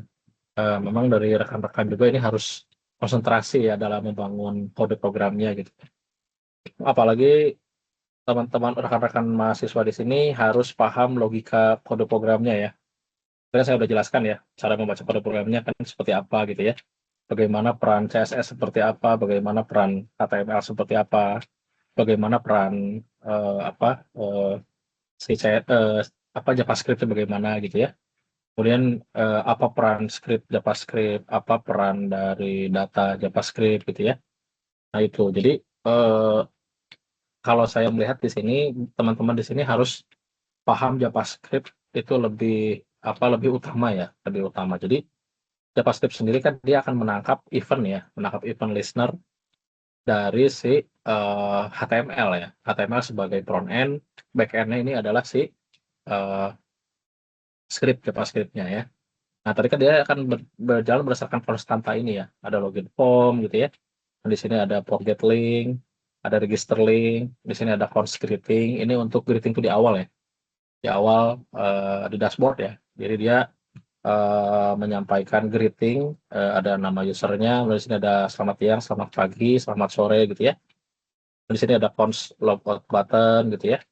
memang dari rekan-rekan juga ini harus konsentrasi ya dalam membangun kode programnya gitu. Apalagi teman-teman rekan-rekan mahasiswa di sini harus paham logika kode programnya ya. Tadi saya udah jelaskan ya, cara membaca kode programnya kan seperti apa gitu ya. Bagaimana peran CSS seperti apa, bagaimana peran HTML seperti apa, bagaimana peran si JavaScript bagaimana gitu ya. Kemudian apa peran script JavaScript, apa peran dari data JavaScript gitu ya. Nah itu, jadi kalau saya melihat di sini teman-teman di sini harus paham JavaScript itu lebih utama ya, lebih utama. Jadi JavaScript sendiri kan dia akan menangkap event ya, menangkap event listener dari si HTML ya. HTML sebagai front end, back end-nya ini adalah si script JavaScript-nya ya. Nah, tadi kan dia akan berjalan berdasarkan konstanta ini ya. Ada login form gitu ya. Di sini ada forget link, ada register link, di sini ada const greeting. Ini untuk greeting itu di awal ya. Di awal di dashboard ya. Jadi dia menyampaikan greeting, ada nama usernya, di sini ada selamat siang, selamat pagi, selamat sore gitu ya. Di sini ada const logout button gitu ya.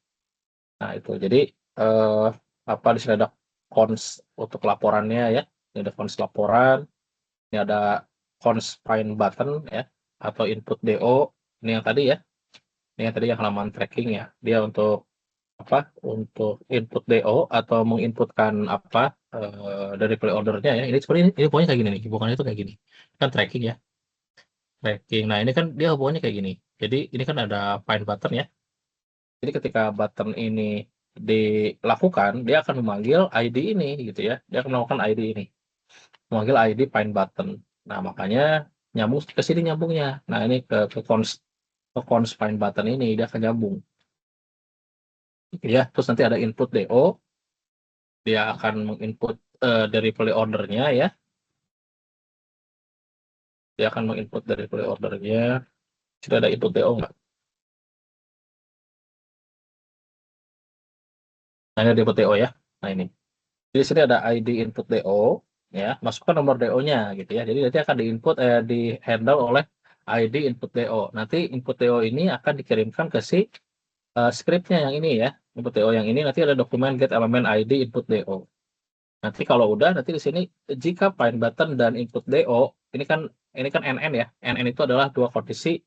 Nah, itu. Jadi di sini ada const untuk laporannya ya. Ini ada const laporan. Ini ada const find button ya, atau input DO. Ini yang tadi ya. Ini yang tadi yang halaman tracking ya. Dia untuk untuk input DO atau menginputkan dari play ordernya ya. Ini sebenarnya ini pokoknya kayak gini nih, hubungannya itu kayak gini. Kan tracking ya. Tracking. Nah, ini kan dia hubungannya kayak gini. Jadi ini kan ada find button ya. Jadi ketika button ini dilakukan, dia akan memanggil ID ini gitu ya. Dia akan melakukan ID ini. Memanggil ID find button. Nah, makanya nyambung ke sini nyambungnya. Nah, ini ke const find button ini dia akan nyambung. Ya, terus nanti ada input DO. Dia akan menginput dari play ordernya ya. Dia akan menginput dari play ordernya. Sudah ada input DO nggak? Nah, ini ada input DO ya. Nah, ini. Di sini ada ID input DO ya, masukkan nomor DO-nya gitu ya. Jadi nanti akan di handle oleh ID input DO. Nanti input DO ini akan dikirimkan ke si script-nya yang ini ya. Input DO yang ini nanti ada dokumen get element ID input DO. Nanti kalau udah nanti di sini jika find button dan input DO ini kan NN ya. NN itu adalah dua kondisi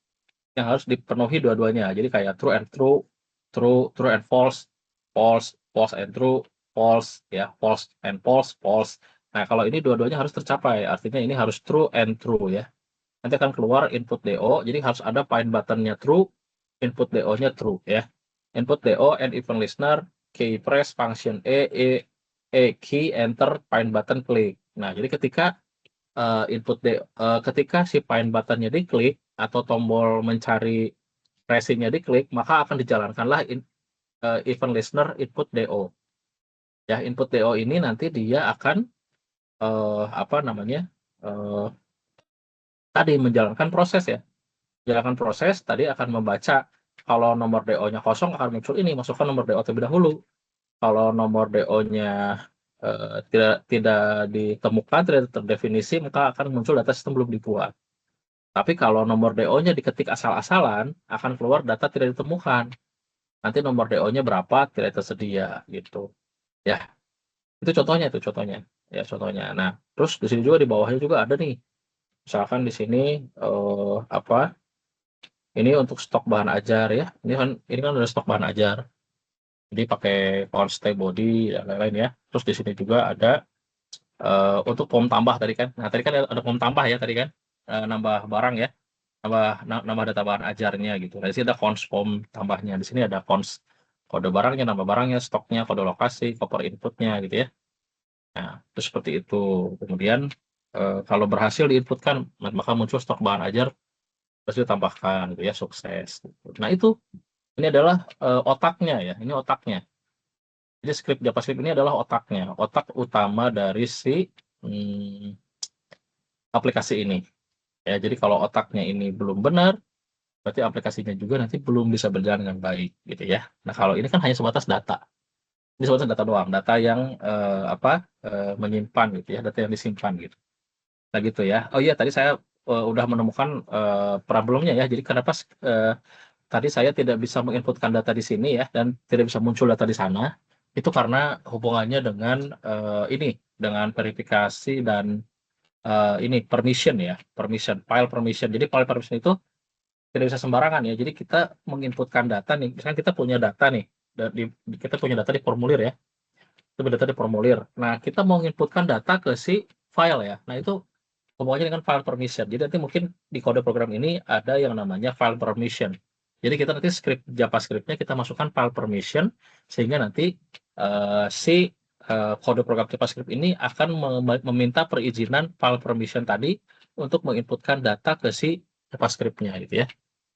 yang harus dipenuhi dua-duanya. Jadi kayak true and true, true and false, false and true, false ya, false and false, false. Nah, kalau ini dua-duanya harus tercapai. Artinya ini harus true and true ya. Nanti akan keluar input DO, jadi harus ada find button-nya true, input DO-nya true ya. Input DO and event listener, key press function key enter find button click. Nah, jadi ketika ketika si find button-nya diklik atau tombol mencari pressing-nya diklik, maka akan dijalankanlah event listener input DO. Ya, input DO ini nanti dia akan tadi menjalankan proses ya. Jalankan proses tadi akan membaca kalau nomor DO-nya kosong akan muncul ini, masukkan nomor DO terlebih dahulu. Kalau nomor DO-nya tidak ditemukan, tidak terdefinisi, maka akan muncul data sistem belum dibuat. Tapi kalau nomor DO-nya diketik asal-asalan, akan keluar data tidak ditemukan. Nanti nomor DO-nya berapa, tidak tersedia gitu. Ya, itu contohnya Ya, contohnya. Nah, terus di sini juga di bawahnya juga ada nih. Misalkan di sini ini untuk stok bahan ajar ya. Ini kan ada stok bahan ajar. Jadi pakai const body dan lain-lain ya. Terus di sini juga ada untuk form tambah tadi kan. Nah, tadi kan ada form tambah ya tadi kan. Nambah barang ya. Nambah data bahan ajarnya gitu. Nah, di sini ada const form tambahnya. Di sini ada const kode barangnya, nambah barangnya, stoknya, kode lokasi, koper inputnya gitu ya. Nah, itu seperti itu. Kemudian kalau berhasil diinputkan, maka muncul stok bahan ajar, terus ditambahkan gitu ya, sukses. Nah, itu ini adalah otaknya ya. Ini otaknya. Jadi script JavaScript ini adalah otaknya, otak utama dari si aplikasi ini. Ya, jadi kalau otaknya ini belum benar, berarti aplikasinya juga nanti belum bisa berjalan dengan baik gitu ya. Nah, kalau ini kan hanya sebatas data. Ini sebatas data doang, data yang menyimpan gitu ya, data yang disimpan gitu. Nah gitu ya. Oh iya, tadi saya udah menemukan problemnya ya. Jadi kenapa tadi saya tidak bisa menginputkan data di sini ya, dan tidak bisa muncul data di sana, itu karena hubungannya dengan ini, dengan verifikasi dan ini permission ya, file permission. Jadi file permission itu tidak bisa sembarangan ya. Jadi kita menginputkan data nih, misalkan kita punya data nih, kita punya data di formulir ya, itu data di formulir. Nah, kita mau menginputkan data ke si file ya. Nah, itu hubungannya dengan file permission. Jadi nanti mungkin di kode program ini ada yang namanya file permission. Jadi kita nanti script JavaScript-nya kita masukkan file permission, sehingga nanti si kode program JavaScript ini akan meminta perizinan file permission tadi untuk menginputkan data ke si JavaScript-nya gitu ya.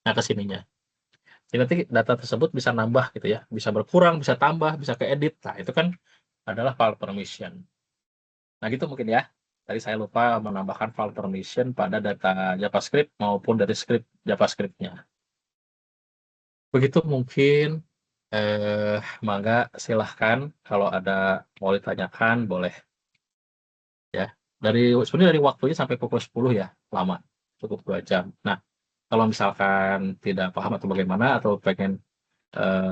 Nah, ke sininya. Jadi nanti data tersebut bisa nambah gitu ya, bisa berkurang, bisa tambah, bisa keedit. Nah, itu kan adalah file permission. Nah, gitu mungkin ya. Tadi saya lupa menambahkan file permission pada data JavaScript maupun dari script JavaScript-nya. Begitu mungkin, mangga silahkan kalau ada mau ditanyakan boleh. Ya, sebenarnya dari waktunya sampai pukul 10 ya, lama, cukup 2 jam. Nah, kalau misalkan tidak paham atau bagaimana, atau pengen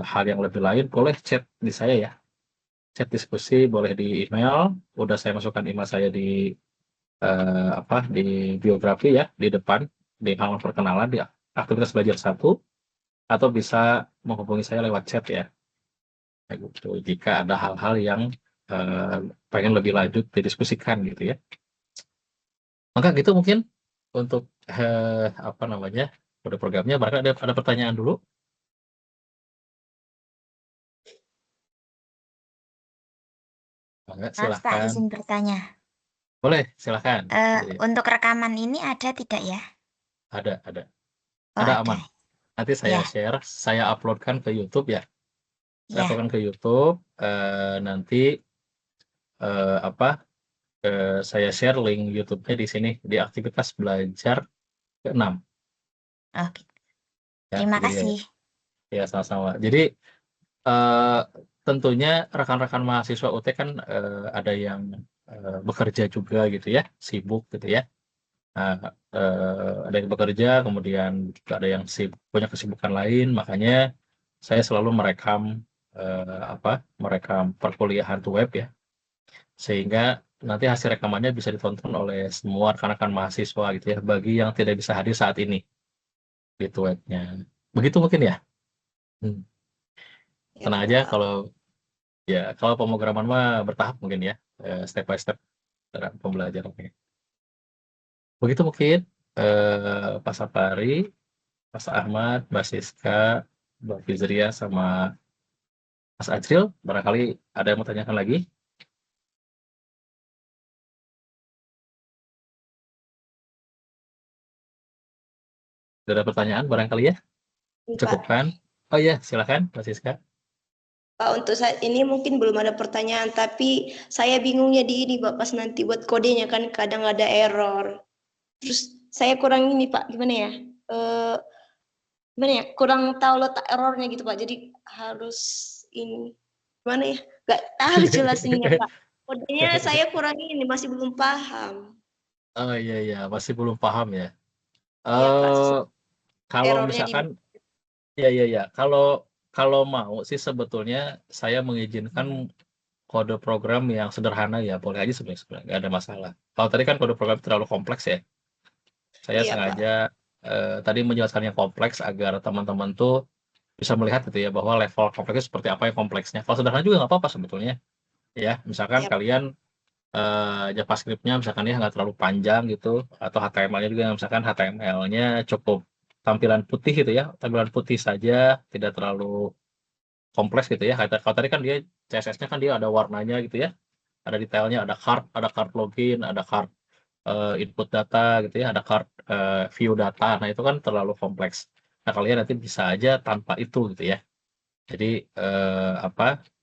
hal yang lebih lain, boleh chat di saya ya. Chat diskusi boleh di email, udah saya masukkan email saya di di biografi ya, di depan, di halaman perkenalan, di aktivitas belajar 1, atau bisa menghubungi saya lewat chat ya. Kayak gitu, jika ada hal-hal yang pengen lebih lanjut didiskusikan gitu ya. Maka gitu mungkin untuk kode programnya. Barangkali ada pertanyaan dulu. Mangga, Maaf Pak, silahkan. izin bertanya. Boleh, silahkan. Untuk rekaman ini ada tidak ya? Ada. Oh, Ada ada. aman. Nanti saya Ya. share, saya uploadkan ke YouTube ya. Saya Ya. uploadkan ke YouTube, nanti saya share link YouTube-nya di sini, di aktivitas belajar ke-6 Oh, gitu. ya. Terima Jadi kasih. ya sama-sama. Jadi tentunya rekan-rekan mahasiswa UT kan ada yang bekerja juga gitu ya, sibuk gitu ya. Ada yang bekerja, kemudian juga ada yang punya kesibukan lain, makanya saya selalu merekam perkuliahan to web ya, sehingga nanti hasil rekamannya bisa ditonton oleh semua rekan-rekan mahasiswa gitu ya, bagi yang tidak bisa hadir saat ini di to webnya. Begitu mungkin ya. Tenang aja, kalau pemrograman mah bertahap mungkin ya, step by step dalam pembelajarannya. Begitu mungkin Pak Sapari, Mas Ahmad, Mbak Siska, Mbak Fizria, sama Mas Ajril, barangkali ada yang mau tanyakan lagi? Sudah ada pertanyaan barangkali ya? Cukupkan. Oh iya, silakan Mbak Siska. Pak, untuk saat ini mungkin belum ada pertanyaan, tapi saya bingungnya di ini Pak, pas nanti buat kodenya kan kadang ada error. Terus saya kurang ini Pak, gimana ya? Gimana ya? Kurang tahu letak errornya gitu Pak. Jadi harus ini gimana ya? Gak tahu jelasinnya Pak. Kodenya saya kurang ini, masih belum paham. Oh iya, masih belum paham ya. Iya Pak, Kalau errornya di misalkan, ya, kalau mau sih sebetulnya saya mengizinkan kode program yang sederhana ya, boleh aja sebenarnya, nggak ada masalah. Kalau tadi kan kode program terlalu kompleks ya, saya Iya Pak. sengaja tadi menjelaskan yang kompleks agar teman-teman tuh bisa melihat gitu ya, bahwa level kompleksnya seperti apa yang kompleksnya. Kalau sederhana juga nggak apa-apa sebetulnya ya, misalkan Iya. kalian JavaScript-nya misalkan ya nggak terlalu panjang gitu, atau HTML-nya juga misalkan HTML-nya cukup tampilan putih gitu ya, tampilan putih saja, tidak terlalu kompleks gitu ya. Kalau tadi kan dia CSS-nya kan dia ada warnanya gitu ya, ada detailnya, ada card login, ada card input data gitu ya, ada card view data. Nah, itu kan terlalu kompleks. Nah, kalian nanti bisa aja tanpa itu gitu ya. Jadi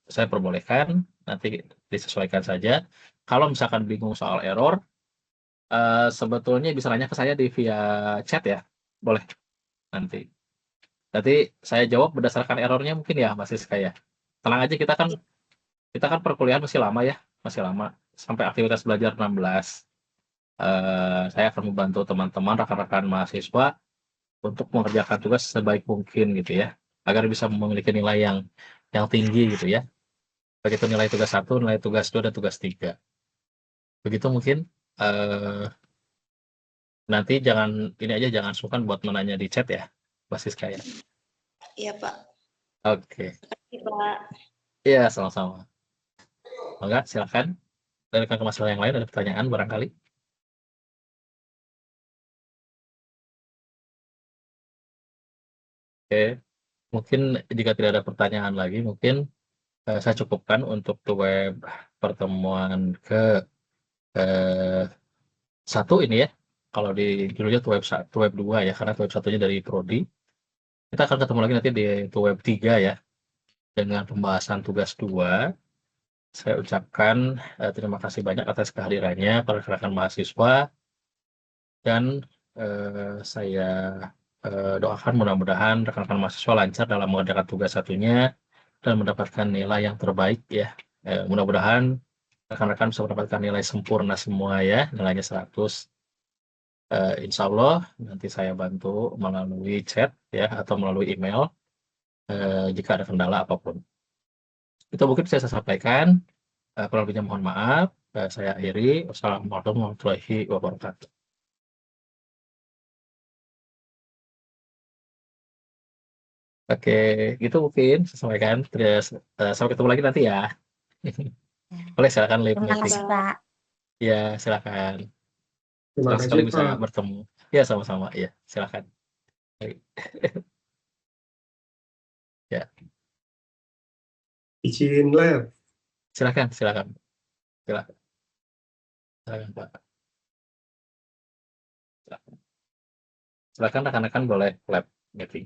saya perbolehkan, nanti disesuaikan saja. Kalau misalkan bingung soal error, sebetulnya bisa nanya ke saya via chat ya, boleh nanti. Nanti saya jawab berdasarkan errornya mungkin ya, Mas Siska ya. Tenang aja, kita kan perkuliahan masih lama ya, masih lama sampai aktivitas belajar 16. Saya akan membantu teman-teman rekan-rekan mahasiswa untuk mengerjakan tugas sebaik mungkin gitu ya, agar bisa memiliki nilai yang tinggi gitu ya. Begitu nilai tugas 1, nilai tugas 2, dan tugas 3. Begitu mungkin. Nanti jangan sungkan buat menanya di chat ya, Mbak Siska ya. Iya, Pak. Oke. Iya, Pak. Iya, sama-sama. Enggak, silakan. Dari ke masalah yang lain ada pertanyaan barangkali. Oke, mungkin jika tidak ada pertanyaan lagi, mungkin saya cukupkan untuk web pertemuan ke satu ini ya. Kalau di judulnya web 1, web 2 ya, karena web satunya dari Prodi. Kita akan ketemu lagi nanti di web 3 ya, dengan pembahasan tugas 2. Saya ucapkan terima kasih banyak atas kehadirannya para rekan mahasiswa, dan saya doakan mudah-mudahan rekan-rekan mahasiswa lancar dalam mengerjakan tugas satunya dan mendapatkan nilai yang terbaik ya. Mudah-mudahan rekan-rekan bisa mendapatkan nilai sempurna semua ya, nilainya 100. Insya Allah nanti saya bantu melalui chat ya atau melalui email jika ada kendala apapun. Itu mungkin saya sampaikan. Kurang lebihnya mohon maaf. Saya akhiri. Wassalamualaikum warahmatullahi wabarakatuh. Oke, gitu mungkin saya sampaikan. Terus sampai ketemu lagi nanti ya. Boleh silakan live Terima meeting. kasih, Pak. Ya, silakan. Terima Senang kasih, sekali bisa Pak. bertemu. Ya, sama-sama. Ya, silakan. Baik. Ya, Izin live. silakan, silakan. Silakan, silakan Pak. Silakan rekan-rekan boleh live meeting.